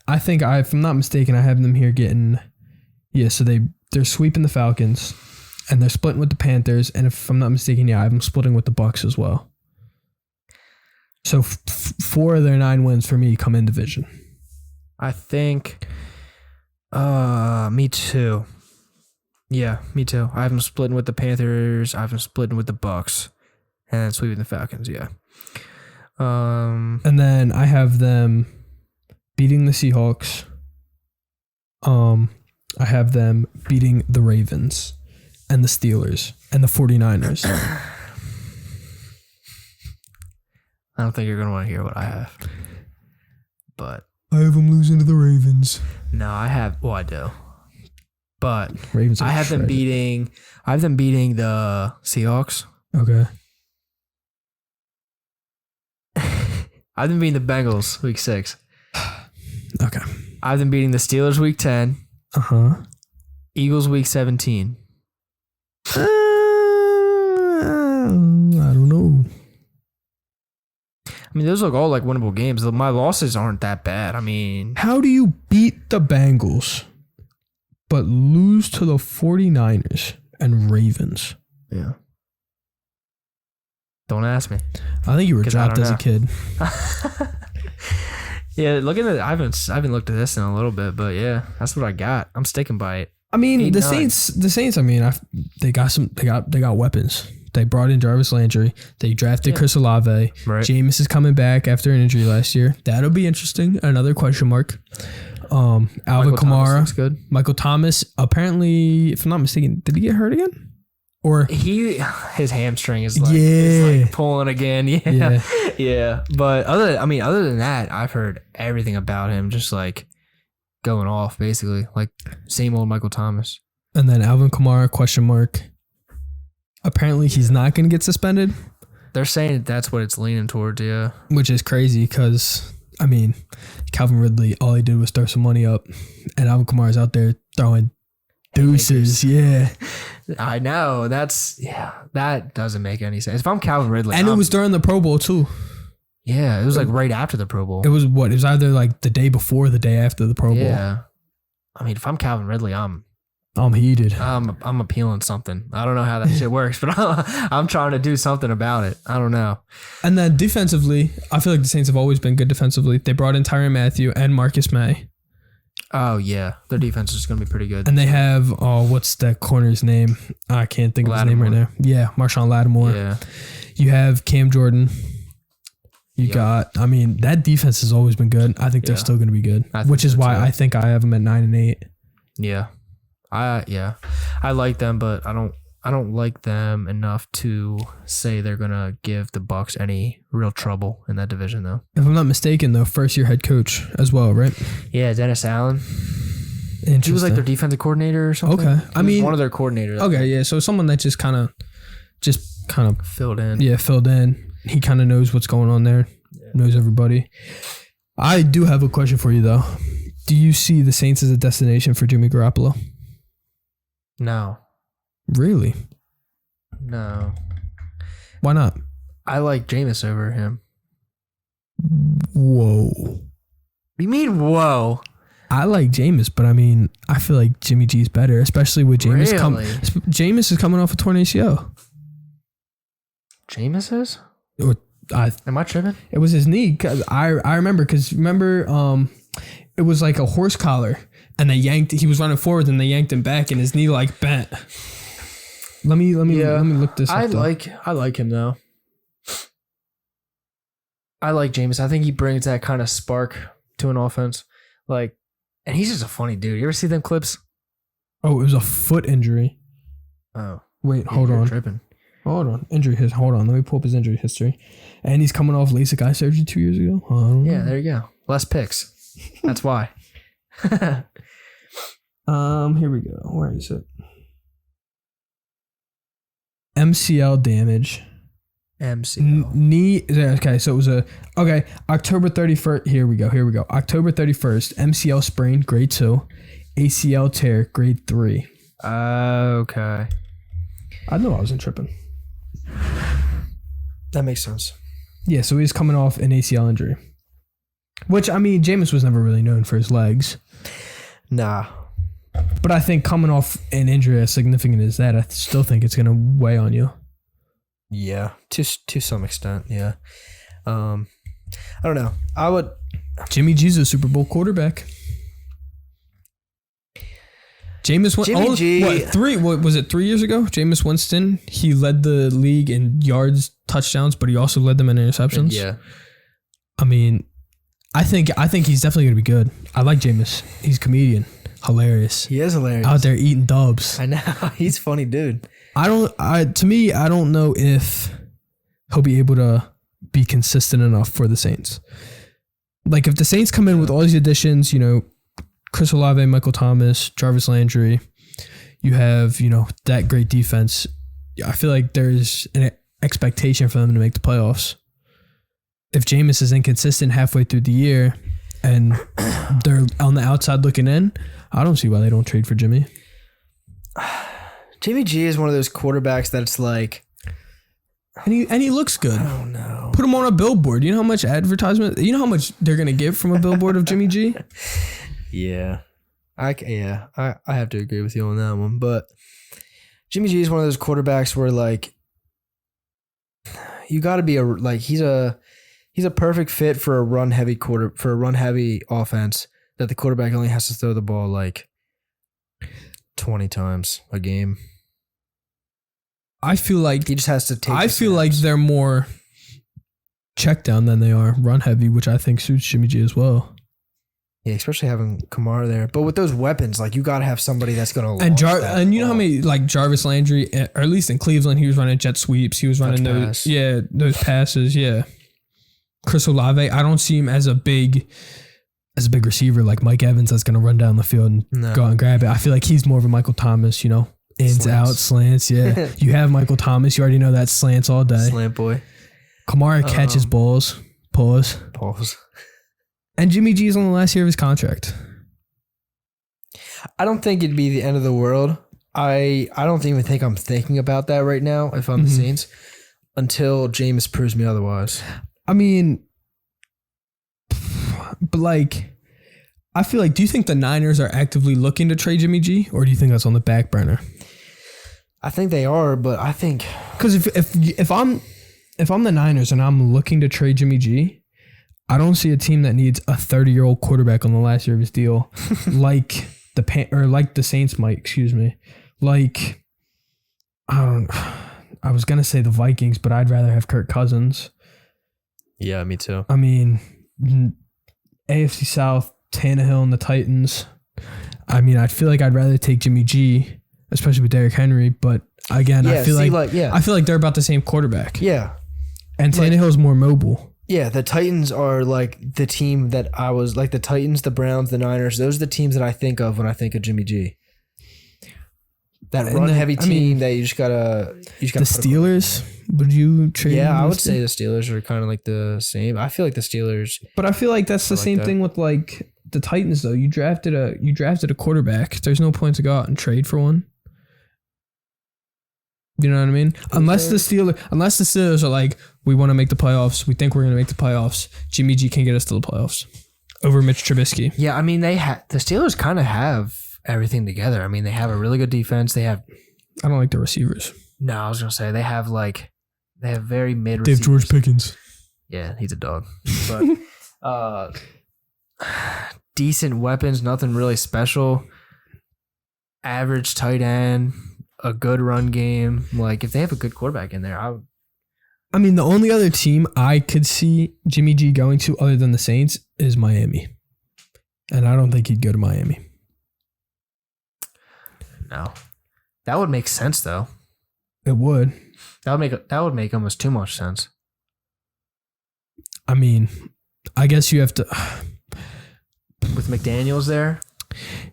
If I'm not mistaken, I have them here getting. Yeah, so they're sweeping the Falcons, and they're splitting with the Panthers, and if I'm not mistaken, yeah, I have them splitting with the Bucs as well. So 4 of their 9 wins for me come in division. I think, me too. Yeah, me too. I have them splitting with the Panthers. I have them splitting with the Bucs, and then sweeping the Falcons. Yeah. And then I have them beating the Seahawks. I have them beating the Ravens and the Steelers and the 49ers. I don't think you're going to want to hear what I have. But I have them losing to the Ravens. No, I have. Well, I do. But Ravens I have them beating. I have them beating the Seahawks. Okay. I have them beating the Bengals week 6. Okay. I have them beating the Steelers week 10. Eagles week 17. I don't know. I mean, those look all like winnable games. My losses aren't that bad. I mean, how do you beat the Bengals but lose to the 49ers and Ravens? Yeah. Don't ask me. I think you were dropped as a kid. Yeah, looking at it, I haven't looked at this in a little bit, but yeah, that's what I got. I'm sticking by it. I mean, the Saints. I mean, they got weapons. They brought in Jarvis Landry. They drafted Chris Olave. Right. Jameis is coming back after an injury last year. That'll be interesting. Another question mark. Alvin Kamara. Looks good. Michael Thomas. Apparently, if I'm not mistaken, did he get hurt again? Or his hamstring is like pulling again. Yeah. But other than that, I've heard everything about him just like going off basically, like same old Michael Thomas. And then Alvin Kamara question mark. Apparently he's not going to get suspended. They're saying that's what it's leaning towards, yeah. Which is crazy because I mean, Calvin Ridley, all he did was throw some money up, and Alvin Kamara's out there throwing deuces. Yeah. I know. That doesn't make any sense. If I'm Calvin Ridley. And it was during the Pro Bowl too. Yeah, it was like right after the Pro Bowl. It was what? It was either like the day before or the day after the Pro Bowl. Yeah. I mean, if I'm Calvin Ridley, I'm heated. I'm appealing something. I don't know how that shit works, but I'm trying to do something about it. I don't know. And then defensively, I feel like the Saints have always been good defensively. They brought in Tyrann Mathieu and Marcus May. Oh, yeah. Their defense is going to be pretty good. And they have, what's that corner's name? I can't think of his name right now. Yeah, Marshawn Lattimore. Yeah. You have Cam Jordan. You got, I mean, that defense has always been good. I think they're still going to be good, which is why I think I have them at 9-8. Yeah. I like them, but I I don't like them enough to say they're gonna give the Bucs any real trouble in that division, though. If I'm not mistaken, though, first-year head coach as well, right? Yeah, Dennis Allen. Interesting. He was like their defensive coordinator or something. Okay, I mean one of their coordinators. Okay, yeah. So someone that just kind of filled in. Yeah, filled in. He kind of knows what's going on there. Yeah. Knows everybody. I do have a question for you though. Do you see the Saints as a destination for Jimmy Garoppolo? No. Really? No. Why not? I like Jameis over him. Whoa. What do you mean, whoa? I like Jameis, but I mean, I feel like Jimmy G's better, especially with Jameis. Really? Jameis is coming off a torn ACL. Jameis is? Am I tripping? It was his knee. Cause I remember, it was like a horse collar, and they yanked. He was running forward, and they yanked him back, and his knee like bent. Let me look this up. I like him though. I like Jameis. I think he brings that kind of spark to an offense. Like, and he's just a funny dude. You ever see them clips? Oh, it was a foot injury. Oh, wait, hold on. Tripping. Hold on. Hold on. Let me pull up his injury history. And he's coming off LASIK eye surgery 2 years ago. Yeah, there you go. Less picks. That's why. Here we go. Where is it? MCL damage. MCL. Knee. Okay, so it was October 31st. Here we go. October 31st. MCL sprain, grade 2. ACL tear, grade 3. Okay. I know I wasn't tripping. That makes sense. Yeah, so he's coming off an ACL injury. Which, I mean, Jameis was never really known for his legs. Nah. But I think coming off an injury as significant as that, I still think it's going to weigh on you. Yeah, to some extent, yeah. I don't know. Jimmy G's a Super Bowl quarterback. Jameis Winston. What was it? 3 years ago? Jameis Winston. He led the league in yards, touchdowns, but he also led them in interceptions. Yeah. I mean, I think he's definitely gonna be good. I like Jameis. He's a comedian, hilarious. He is hilarious. Out there eating dubs. I know. He's a funny dude. I don't know if he'll be able to be consistent enough for the Saints. Like if the Saints come in with all these additions, Chris Olave, Michael Thomas, Jarvis Landry, you have, that great defense. I feel like there's an expectation for them to make the playoffs. If Jameis is inconsistent halfway through the year and they're on the outside looking in, I don't see why they don't trade for Jimmy. Jimmy G is one of those quarterbacks that it's like... And he looks good. I don't know. Put him on a billboard. You know how much advertisement, you know how much they're going to get from a billboard of Jimmy G? Yeah. I have to agree with you on that one. But Jimmy G is one of those quarterbacks where like you got to be he's a perfect fit for a run heavy offense that the quarterback only has to throw the ball like 20 times a game. I feel like he just has to take. I feel like they're more check down than they are run heavy, which I think suits Jimmy G as well. Yeah, especially having Kamara there. But with those weapons, like you got to have somebody that's going to and know how many like Jarvis Landry, or at least in Cleveland, he was running jet sweeps. He was running those passes. Yeah. Chris Olave, I don't see him as a big receiver like Mike Evans that's going to run down the field and go out and grab it. I feel like he's more of a Michael Thomas, ins, slants. Out, slants. Yeah. You have Michael Thomas. You already know that slants all day. Slant boy. Kamara catches balls. Pause. And Jimmy G's on the last year of his contract. I don't think it'd be the end of the world. I don't even think I'm thinking about that right now if I'm the Saints until Jameis proves me otherwise. I mean, but like, I feel like, do you think the Niners are actively looking to trade Jimmy G, or do you think that's on the back burner? I think they are, but I think because if I'm the Niners and I'm looking to trade Jimmy G, I don't see a team that needs a 30-year-old quarterback on the last year of his deal, like the Saints might. Excuse me, like I was gonna say the Vikings, but I'd rather have Kirk Cousins. Yeah, me too. I mean, AFC South, Tannehill and the Titans. I mean, I feel like I'd rather take Jimmy G, especially with Derrick Henry, but Again, Yeah, I feel see, like yeah. I feel like they're about the same quarterback. Yeah. And Tannehill's more mobile. Yeah, the Titans are like the team that I was like the Titans, the Browns, the Niners. Those are the teams that I think of when I think of Jimmy G. That run heavy team that you just gotta the Steelers. Would you trade? Yeah, I would say the Steelers are kind of like the same. I feel like the Steelers. But I feel like that's the same thing with like the Titans though. You drafted a quarterback. There's no point to go out and trade for one. You know what I mean? Unless the Steelers are like, we want to make the playoffs. We think we're going to make the playoffs. Jimmy G can get us to the playoffs over Mitch Trubisky. Yeah, I mean the Steelers kind of have everything together. I mean they have a really good defense. They have. I don't like the receivers. No, I was gonna say they have very mid. They have George Pickens. Yeah, he's a dog. But decent weapons, nothing really special. Average tight end, a good run game. Like if they have a good quarterback in there, I mean, the only other team I could see Jimmy G going to other than the Saints is Miami. And I don't think he'd go to Miami. No. That would make sense though. It would. That would make almost too much sense. I mean, I guess you have to with McDaniels there.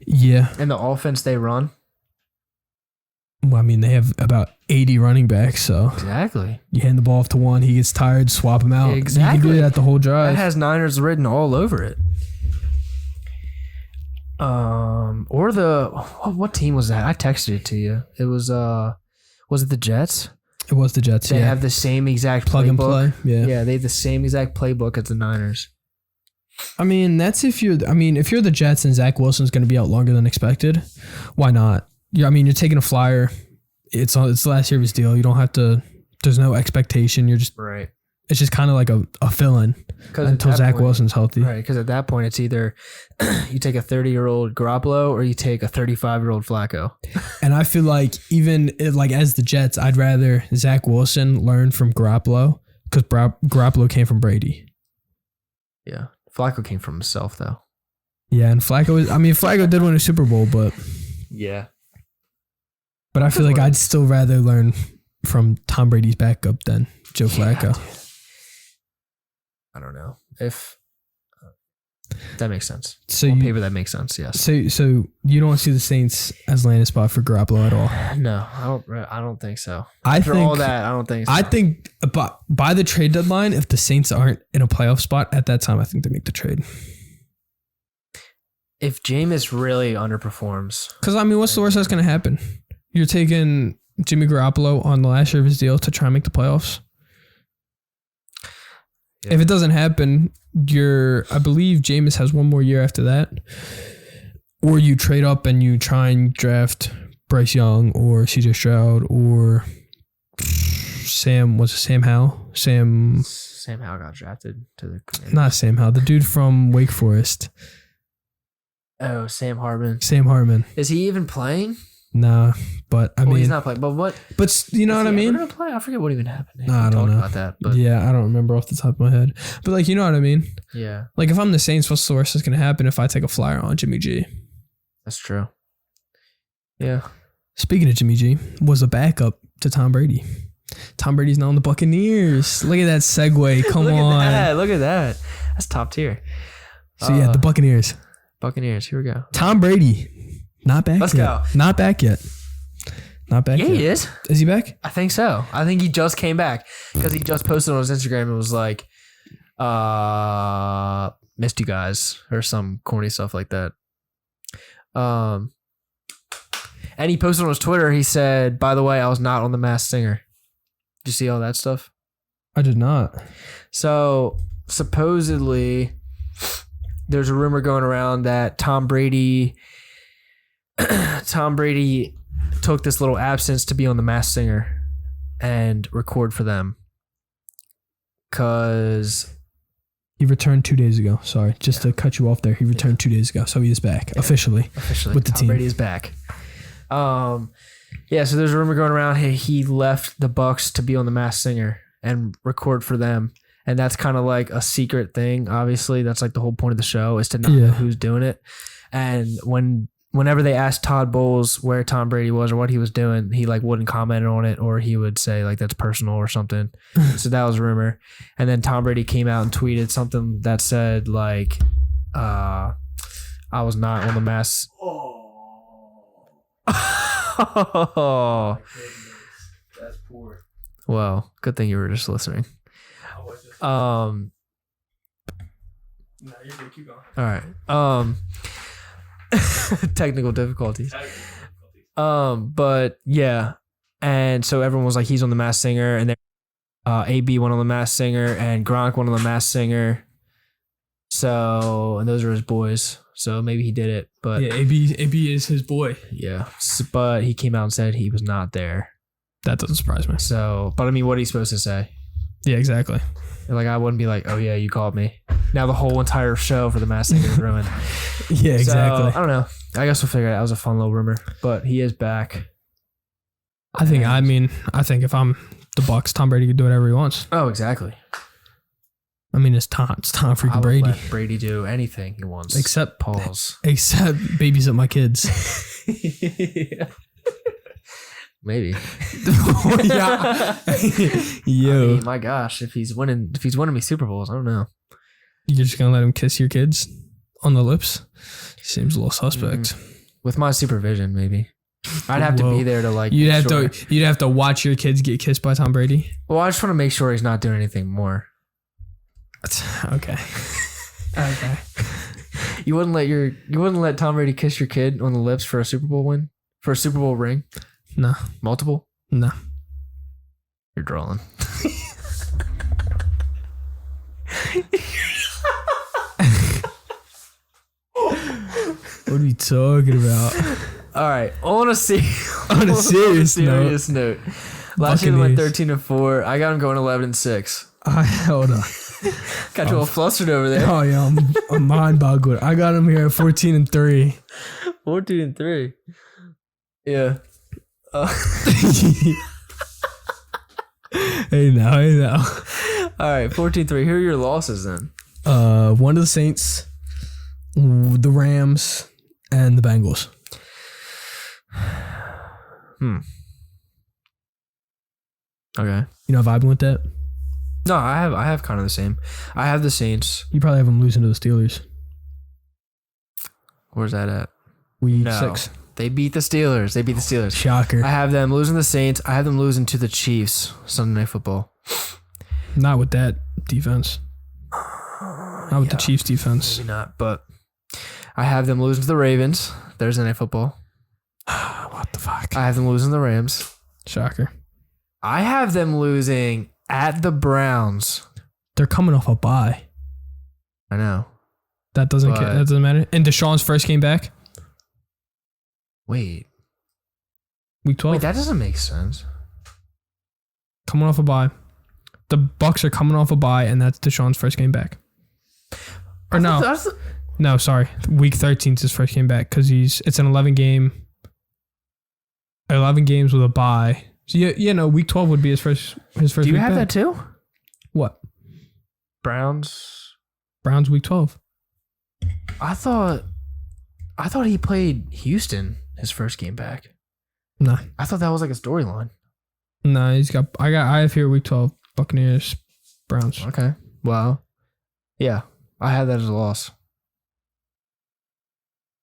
Yeah. And the offense they run. Well, I mean, they have about 80 running backs, so exactly. You hand the ball off to one, he gets tired, swap him out. Exactly. You can do that the whole drive. That has Niners written all over it. Or what team was that? I texted it to you. It was it the Jets? It was the Jets. They have the same exact plug and play. Yeah. Yeah, they have the same exact playbook as the Niners. I mean, that's if you're the Jets and Zach Wilson's going to be out longer than expected, why not? Yeah, I mean, you're taking a flyer. It's the last year of his deal. You don't have to. There's no expectation. You're just right. It's just kind of like a fill-in until Zach Wilson's healthy. Right, because at that point, it's either you take a 30-year-old Garoppolo or you take a 35-year-old Flacco. And I feel like as the Jets, I'd rather Zach Wilson learn from Garoppolo because Garoppolo came from Brady. Yeah, Flacco came from himself though. Yeah, and Flacco did win a Super Bowl, but yeah. But I feel like I'd still rather learn from Tom Brady's backup than Joe Flacco. Dude. I don't know if that makes sense. So on paper, that makes sense. Yes. So you don't see the Saints as landing spot for Garoppolo at all? No, I don't think so. I think so. I think by the trade deadline, if the Saints aren't in a playoff spot at that time, I think they make the trade. If Jameis really underperforms, because I mean, what's the worst that's going to happen? You're taking Jimmy Garoppolo on the last year of his deal to try and make the playoffs. Yeah. If it doesn't happen, I believe Jameis has one more year after that. Or you trade up and you try and draft Bryce Young or CJ Stroud or Sam Howell? Sam Howell got drafted to the Commanders. Not Sam Howell, the dude from Wake Forest. Oh, Sam Hartman. Sam Hartman. Is he even playing? Nah, but I mean, he's not playing. But what? But you know what I mean? I forget what even happened. I don't know about that. But yeah, I don't remember off the top of my head. But like, you know what I mean? Yeah. Like if I'm the Saints, what's the worst that's gonna happen if I take a flyer on Jimmy G? That's true. Yeah. Speaking of Jimmy G, was a backup to Tom Brady. Tom Brady's now on the Buccaneers. Look at that segue. Come on. Look at that. That's top tier. So yeah, the Buccaneers. Buccaneers. Here we go. Tom Brady. Not back Let's yet. go. Not back yet. Not back yet. Yeah, he is. Is he back? I think so. I think he just came back because he just posted on his Instagram and was like, missed you guys or some corny stuff like that. And he posted on his Twitter, he said, by the way, I was not on The Masked Singer. Did you see all that stuff? I did not. So supposedly there's a rumor going around that Tom Brady took this little absence to be on The Masked Singer and record for them. Cause he returned 2 days ago. Sorry, just to cut you off there. He returned 2 days ago, so he is back officially with the Tom team. Brady is back. Yeah. So there's a rumor going around. Hey, he left the Bucs to be on The Masked Singer and record for them, and that's kind of like a secret thing. Obviously, that's like the whole point of the show is to not know who's doing it. And when whenever they asked Todd Bowles where Tom Brady was or what he was doing, he like wouldn't comment on it, or he would say like that's personal or something. So that was a rumor. And then Tom Brady came out and tweeted something that said like, I was not on the mass. Oh, that's poor. Well, good thing you were just listening. No, you're good. Keep going. All right. Technical difficulties. But yeah, and so everyone was like, he's on the Masked Singer, and then AB went on the Masked Singer, and Gronk went on the Masked Singer. So, and those are his boys. So maybe he did it, but yeah, AB is his boy. Yeah, but he came out and said he was not there. That doesn't surprise me. So, but I mean, what are you supposed to say? Yeah, exactly. Like, I wouldn't be like, oh yeah, you called me. Now the whole entire show for the Masked Singer is ruined. Yeah, exactly. So, I don't know. I guess we'll figure it out. That was a fun little rumor, but he is back. I think if I'm the Bucs, Tom Brady could do whatever he wants. Oh, exactly. I mean, it's Tom freaking Brady. Let Brady do anything he wants. Except pause. Except babysit my kids. Yeah. Maybe. Yeah. Yo. I mean, my gosh, if he's winning me Super Bowls, I don't know. You're just gonna let him kiss your kids on the lips? Seems a little suspect. With my supervision, maybe. I'd have to be there to like. You'd have to watch your kids get kissed by Tom Brady. Well, I just want to make sure he's not doing anything more. Okay. Okay. You wouldn't let Tom Brady kiss your kid on the lips for a Super Bowl win? For a Super Bowl ring? No. Multiple? No. You're drawing. What are you talking about? All right. On a serious note. Last year they went 13-4. I got him going 11-6. Hold on. Got you all flustered over there. Oh yeah, I'm mind boggled. I got him here at 14-3. 14-3. Yeah. Hey now. All right, 14-3. Who are your losses then? One of the Saints, the Rams, and the Bengals. Okay. You know, vibing with that? No, I have kind of the same. I have the Saints. You probably have them losing to the Steelers. Where's that at? Week No. 6. They beat the Steelers. Shocker. I have them losing the Saints. I have them losing to the Chiefs Sunday Night Football. Not with that defense. Not with the Chiefs defense. Maybe not, but I have them losing to the Ravens Thursday Night Football. What the fuck? I have them losing to the Rams. Shocker. I have them losing at the Browns. They're coming off a bye. I know. That doesn't matter. And Deshaun's first game back? Wait. Week 12? Wait, that doesn't make sense. Coming off a bye. The Bucs are coming off a bye, and that's Deshaun's first game back. Or no. No, sorry. Week 13 is his first game back because it's an 11 games with a bye. So no, week 12 would be his first week back. Do you have that too? What? Browns week 12. I thought he played Houston his first game back. Nah. I thought that was like a storyline. Nah, I have here week 12, Buccaneers, Browns. Okay. Wow. Yeah, I had that as a loss.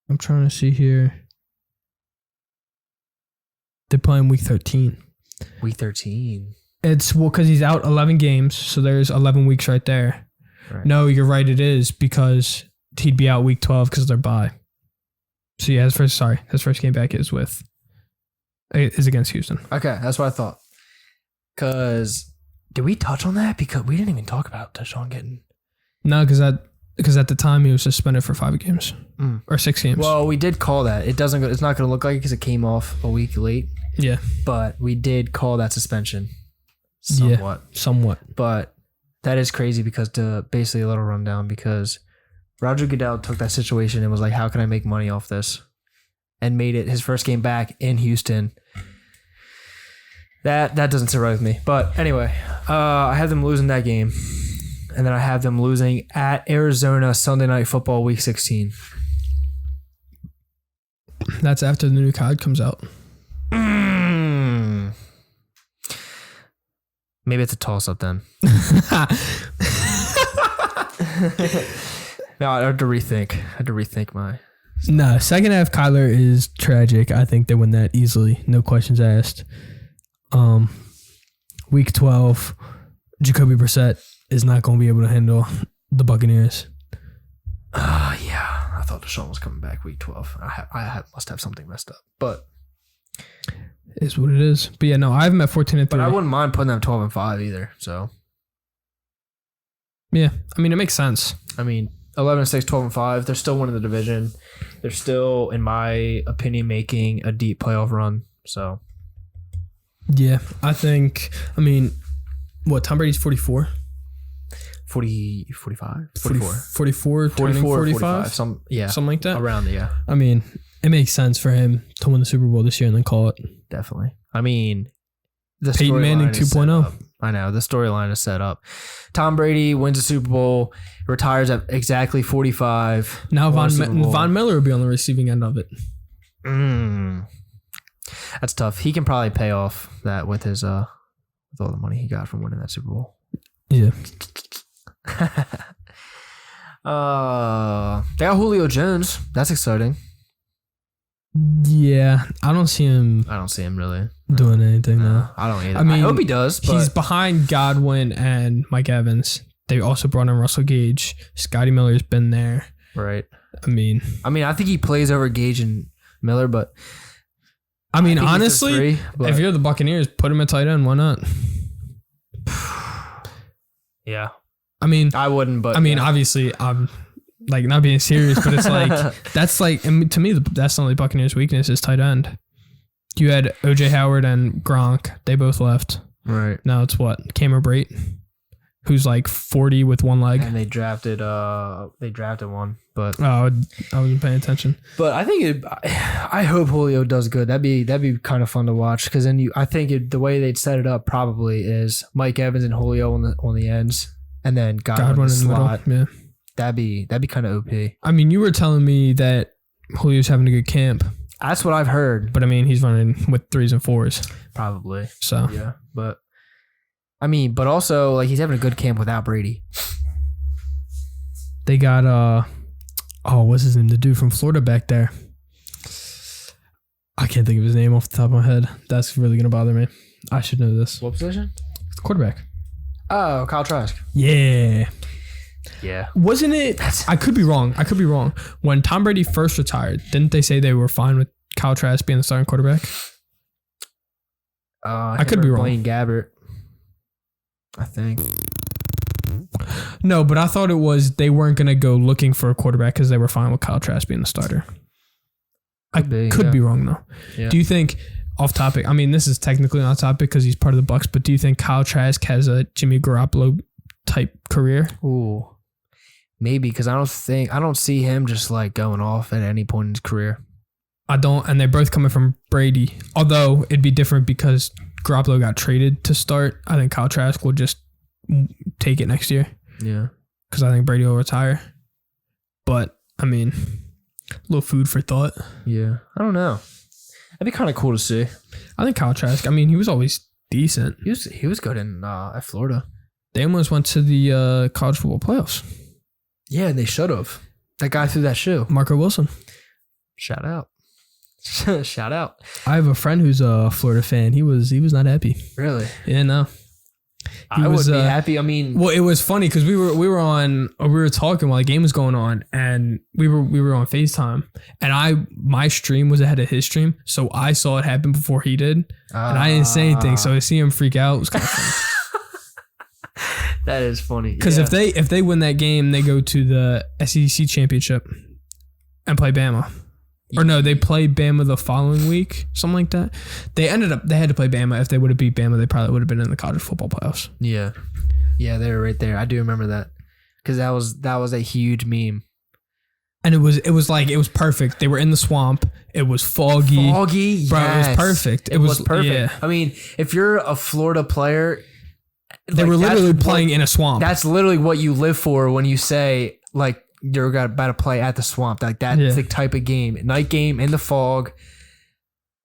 I'm trying to see here. They're playing week 13. Week 13. It's because he's out 11 games, so there's 11 weeks right there. Right. No, you're right. It is because he'd be out week 12 because they're bye. So yeah, his first game back is against Houston. Okay, that's what I thought. Because did we touch on that? Because we didn't even talk about Deshaun getting. No, because at the time he was suspended for 5 games or 6 games. Well, we did call that. It's not going to look like it because it came off a week late. Yeah, but we did call that suspension. Somewhat. Yeah, somewhat. But that is crazy because basically a little rundown because Roger Goodell took that situation and was like, how can I make money off this? And made it his first game back in Houston. That doesn't sit right with me. But anyway, I have them losing that game. And then I have them losing at Arizona Sunday Night Football Week 16. That's after the new COD comes out. Maybe it's a toss-up then. No, I had to rethink my... No, second half Kyler is tragic. I think they win that easily. No questions asked. Week 12, Jacoby Brissett is not going to be able to handle the Buccaneers. Yeah. I thought Deshaun was coming back week 12. I must have something messed up. But... Is what it is. But yeah, no, I have them at 14-3. But I wouldn't mind putting them 12-5 either, so... Yeah, I mean, it makes sense. I mean, 11-6, 12-5. They're still winning the division. They're still, in my opinion, making a deep playoff run. So, yeah, I think. I mean, what? Tom Brady's 44, 40, 45, 44, 45, something like that. Around the I mean, it makes sense for him to win the Super Bowl this year and then call it. Definitely. I mean, the Peyton Manning 2.0. I know the storyline is set up. Tom Brady wins a Super Bowl, retires at exactly 45. Now Von Miller will be on the receiving end of it. That's tough. He can probably pay off that with his with all the money he got from winning that Super Bowl. Yeah. They got Julio Jones. That's exciting. Yeah, I don't see him really doing anything now. I don't either. I mean, I hope he does. But he's behind Godwin and Mike Evans. They also brought in Russell Gage. Scotty Miller's been there. Right. I mean, I think he plays over Gage and Miller, but I mean, honestly, if you're the Buccaneers, put him at tight end. Why not? Yeah. I mean, I wouldn't, but obviously, I'm like not being serious, but it's like that's like, and to me, that's the only Buccaneers' weakness is tight end. You had OJ Howard and Gronk; they both left. Right now, it's what Cameron Brate, who's like 40 with one leg, and they drafted one, but I wasn't paying attention. But I think I hope Julio does good. That'd be kind of fun to watch because then I think the way they'd set it up probably is Mike Evans and Julio on the ends, and then Godwin in the slot. Yeah. That'd be kind of OP. I mean, you were telling me that Julio's having a good camp. That's what I've heard. But I mean, he's running with 3s and 4s. Probably. So yeah, but I mean, but also like he's having a good camp without Brady. They got what's his name? The dude from Florida back there. I can't think of his name off the top of my head. That's really gonna bother me. I should know this. What position? Quarterback. Oh, Kyle Trask. Yeah. Yeah. Wasn't it? I could be wrong. When Tom Brady first retired, didn't they say they were fine with Kyle Trask being the starting quarterback? I could be wrong. Blaine Gabbert, I think. No, but I thought it was they weren't going to go looking for a quarterback because they were fine with Kyle Trask being the starter. Could be wrong, though. Yeah. Do you think, off topic, I mean, this is technically not topic because he's part of the Bucks, but do you think Kyle Trask has a Jimmy Garoppolo type career? Ooh, maybe, because I don't see him just like going off at any point in his career. I don't, and they're both coming from Brady. Although it'd be different because Garoppolo got traded to start. I think Kyle Trask will just take it next year. Yeah, because I think Brady will retire. But I mean, a little food for thought. Yeah, I don't know. That'd be kind of cool to see. I think Kyle Trask. I mean, he was always decent. He was good in at Florida. They almost went to the college football playoffs. Yeah, they should have. That guy threw that shoe. Marco Wilson. Shout out. Shout out. I have a friend who's a Florida fan. He was not happy. Really? Yeah, no. I would be happy. I mean, well, it was funny because we were talking while the game was going on, and we were on FaceTime, and my stream was ahead of his stream, so I saw it happen before he did, and I didn't say anything. So to see him freak out, it was kind of funny. That is funny. Because if they win that game, they go to the SEC championship and play Bama. Or no, they play Bama the following week, something like that. They had to play Bama. If they would have beat Bama, they probably would have been in the college football playoffs. Yeah, they were right there. I do remember that because that was a huge meme. And it was perfect. They were in the swamp. It was foggy. Bro, yes. It was perfect. It was perfect. Yeah. I mean, if you're a Florida player, they were literally playing in a swamp. That's literally what you live for when you say like you're about to play at the Swamp. Like that's the type of game, night game in the fog.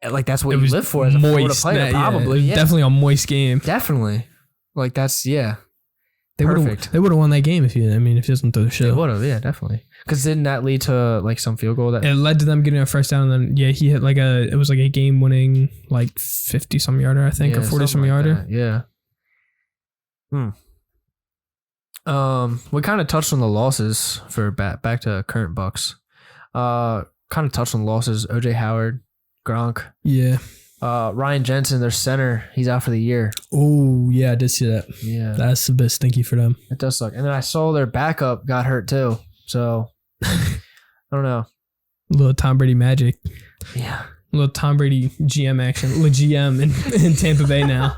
Like that's what you live for as a Florida player, probably. Yeah. Definitely a moist game. Definitely. Like that's They would have won that game if he doesn't throw the shit. They would have, yeah, definitely. Because didn't that lead to like some field goal? It led to them getting a first down, and then he hit it was like a game winning 50-some yarder, I think, or 40-some yarder. Yeah. We kind of touched on the losses for back to current Bucks. Kind of touched on the losses. OJ Howard, Gronk. Yeah. Ryan Jensen, their center, he's out for the year. Oh, yeah, I did see that. Yeah. That's a bit stinky for them. It does suck. And then I saw their backup got hurt too. So, I don't know. A little Tom Brady magic. Yeah. A little Tom Brady GM action. Le GM in Tampa Bay now.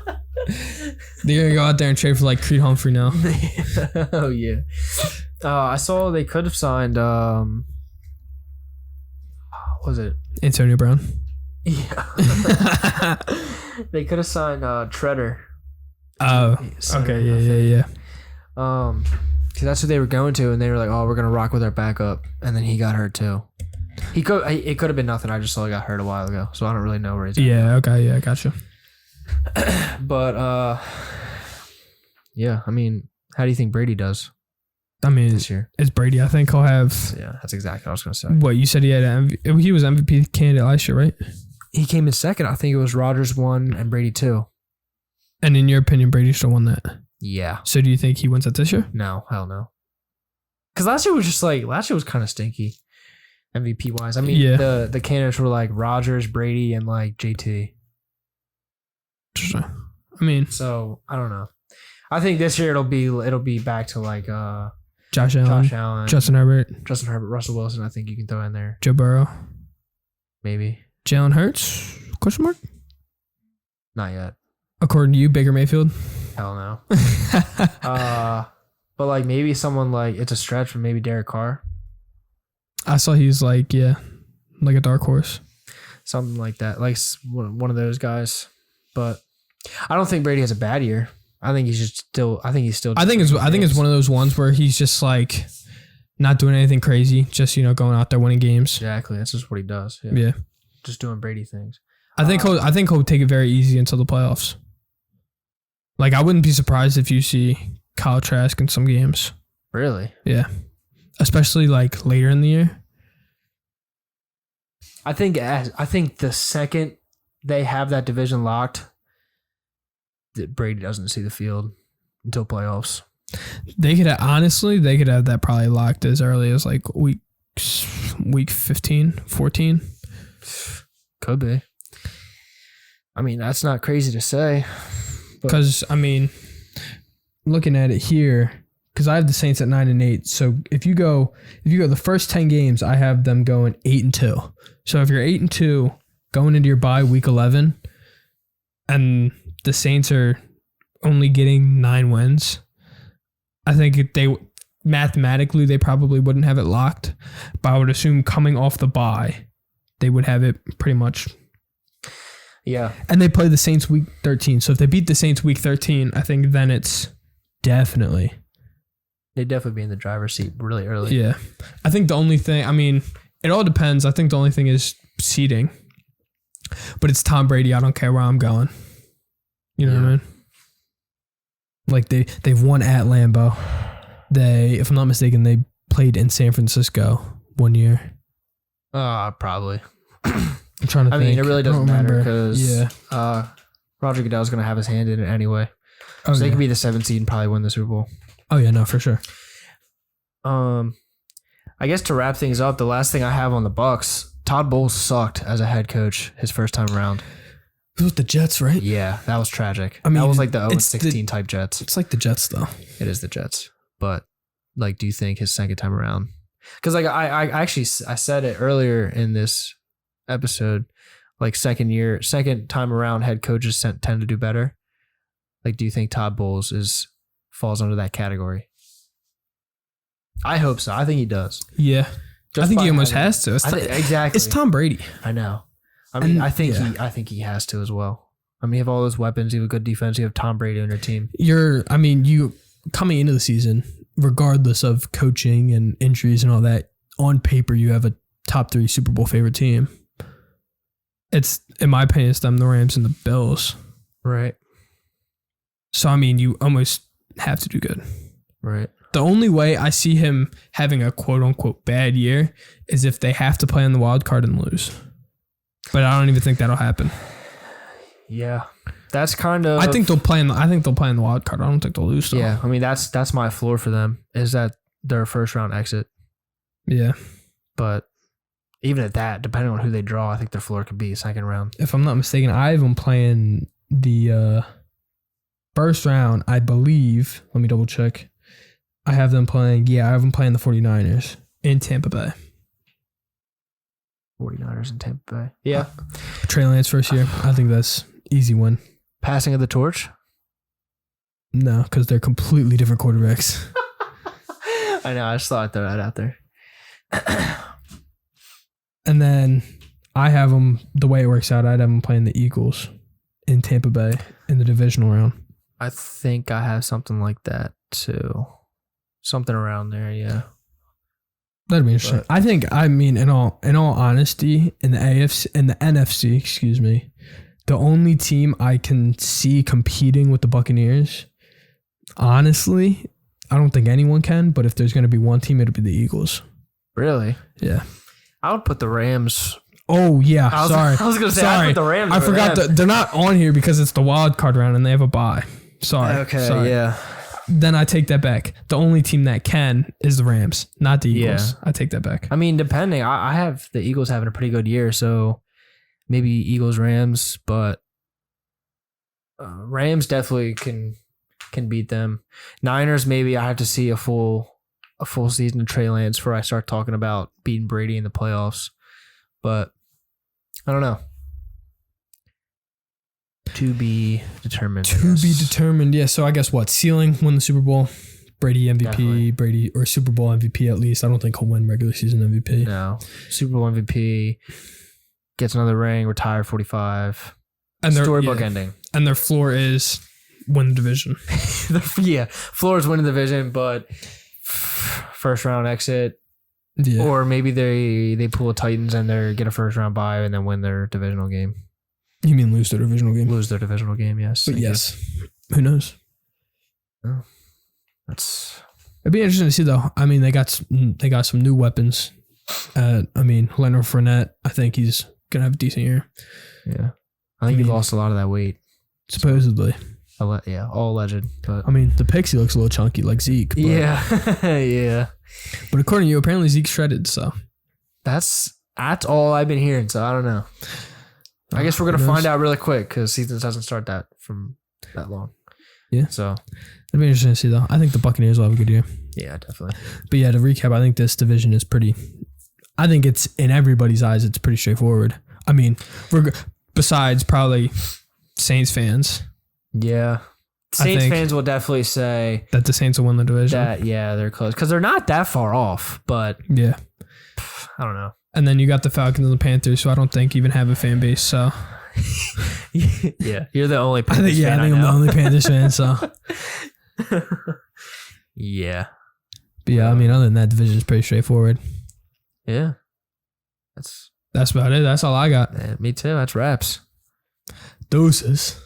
They're going to go out there and trade for Creed Humphrey now. Oh, yeah. I saw they could have signed, what was it? Antonio Brown. Yeah. They could have signed Treader. Oh, okay. Yeah. Because that's what they were going to, and they were like, "Oh, we're gonna rock with our backup," and then he got hurt too. It could have been nothing. I just saw he got hurt a while ago, so I don't really know where he's at. Yeah. Okay. Yeah. Gotcha. But yeah. I mean, how do you think Brady does? This year, it's Brady. I think he'll have. Yeah, that's exactly what I was gonna say. What you said he had? He was MVP candidate last year, right? He came in second. I think it was Rodgers 1 and Brady 2. And in your opinion, Brady still won that? Yeah. So do you think he wins it this year? No, hell no. Because last year was kind of stinky, MVP wise. I mean, the candidates were Rodgers, Brady, and JT. So I don't know. I think this year it'll be back to Josh Allen, Justin Herbert, Russell Wilson. I think you can throw in there. Joe Burrow, maybe. Jalen Hurts? Question mark? Not yet. According to you, Baker Mayfield? Hell no. But maybe someone it's a stretch for maybe Derek Carr. I saw he's like a dark horse. Something like that. One of those guys. But I don't think Brady has a bad year. I think he's still. I think it's one of those ones where he's just not doing anything crazy, just going out there winning games. Exactly, that's just what he does. Yeah. Just doing Brady things. I think he'll take it very easy until the playoffs. I wouldn't be surprised if you see Kyle Trask in some games. Really? Yeah, especially later in the year. I think the second they have that division locked, that Brady doesn't see the field until playoffs. They could have that probably locked as early as week 15, 14. Could be. I mean, that's not crazy to say. Because looking at it here, because I have the Saints at 9-8. So if you go the first 10 games, I have them going 8-2. So if you're 8-2 going into your bye week 11, and the Saints are only getting 9 wins, I think mathematically they probably wouldn't have it locked, but I would assume coming off the bye, they would have it pretty much. Yeah. And they play the Saints week 13. So if they beat the Saints week 13, I think then it's definitely. They'd definitely be in the driver's seat really early. Yeah. I think the only thing, it all depends. I think the only thing is seeding. But it's Tom Brady. I don't care where I'm going. You know what I mean? They've won at Lambeau. If I'm not mistaken, they played in San Francisco one year. Probably. I'm trying to think. It really doesn't matter because Roger Goodell's going to have his hand in it anyway. So they could be the 7th seed and probably win the Super Bowl. Oh, yeah, no, for sure. I guess to wrap things up, the last thing I have on the Bucks, Todd Bowles sucked as a head coach his first time around. It was the Jets, right? Yeah, that was tragic. That was the 0-16 type Jets. It's like the Jets, though. It is the Jets. But, do you think his second time around? Because, I said it earlier in this episode, second time around, head coaches tend to do better. Do you think Todd Bowles falls under that category? I hope so. I think he does. Yeah. I think he almost has to. Exactly. It's Tom Brady. I know. I think he has to as well. You have all those weapons. You have a good defense. You have Tom Brady on your team. You coming into the season, regardless of coaching and injuries and all that, on paper you have a top 3 Super Bowl favorite team. It's, in my opinion, it's them, the Rams and the Bills. Right. So, I mean, you almost have to do good. Right. The only way I see him having a quote-unquote bad year is if they have to play on the wild card and lose. But I don't even think that'll happen. Yeah. That's kind of... I think they'll play in the wild card. I don't think they'll lose, though. Yeah, I mean, that's my floor for them, is that their first-round exit. Yeah. But even at that, depending on who they draw, I think their floor could be second round. If I'm not mistaken, I have them playing the first round, I believe. Let me double check. I have them playing the 49ers in Tampa Bay. 49ers in Tampa Bay. Yeah. Trey Lance first year. I think that's easy win. Passing of the torch? No, because they're completely different quarterbacks. I know. I just thought I'd throw that out there. And then I have them, the way it works out, I'd have them playing the Eagles in Tampa Bay in the divisional round. I think I have something like that too. Something around there, yeah. That'd be interesting. I think, in all honesty, in the NFC, excuse me, the only team I can see competing with the Buccaneers, honestly, I don't think anyone can, but if there's going to be one team, it'll be the Eagles. Really? Yeah. I would put the Rams. Oh, yeah. I was going to say, Sorry. I put the Rams. I forgot that they're not on here because it's the wild card round and they have a bye. Sorry. Okay, yeah. Then I take that back. The only team that can is the Rams, not the Eagles. Yeah. I take that back. I mean, depending. I have the Eagles having a pretty good year, so maybe Eagles, Rams, but Rams definitely can beat them. Niners, maybe I have to see a full season of Trey Lance before I start talking about beating Brady in the playoffs. But I don't know. To be determined. Be determined. Yeah. So I guess what? Ceiling, win the Super Bowl. Brady MVP. Definitely. Brady or Super Bowl MVP at least. I don't think he'll win regular season MVP. No. Super Bowl MVP. Gets another ring. Retire 45. And storybook ending. And their floor is win the division. Yeah. Floor is win the division, but first round exit. Yeah. Or maybe they pull a Titans and they get a first round bye and then win their divisional game. You mean lose their divisional game? Lose their divisional game, yes. But yes. Who knows? Oh, it'd be interesting to see though. I mean, they got some new weapons. Leonard Fournette, I think he's gonna have a decent year. Yeah. I think he lost a lot of that weight. Supposedly. Yeah, all alleged. But the Pixie looks a little chunky like Zeke. But, yeah. Yeah. But according to you, apparently Zeke's shredded, so. That's all I've been hearing, so I don't know. I guess we're going to find out really quick because season doesn't start that long. Yeah. So it'll be interesting to see, though. I think the Buccaneers will have a good year. Yeah, definitely. But yeah, to recap, I think this division is I think it's, in everybody's eyes, it's pretty straightforward. I mean, besides probably Saints fans. Yeah. Saints fans will definitely say that the Saints will win the division. They're close because they're not that far off, but yeah. I don't know. And then you got the Falcons and the Panthers, who I don't think even have a fan base. So, yeah, you're the only Panthers fan. I think I'm the only Panthers fan. So, yeah. But yeah, other than that, division is pretty straightforward. Yeah, that's about it. That's all I got. Yeah, me too. That's wraps. Deuces.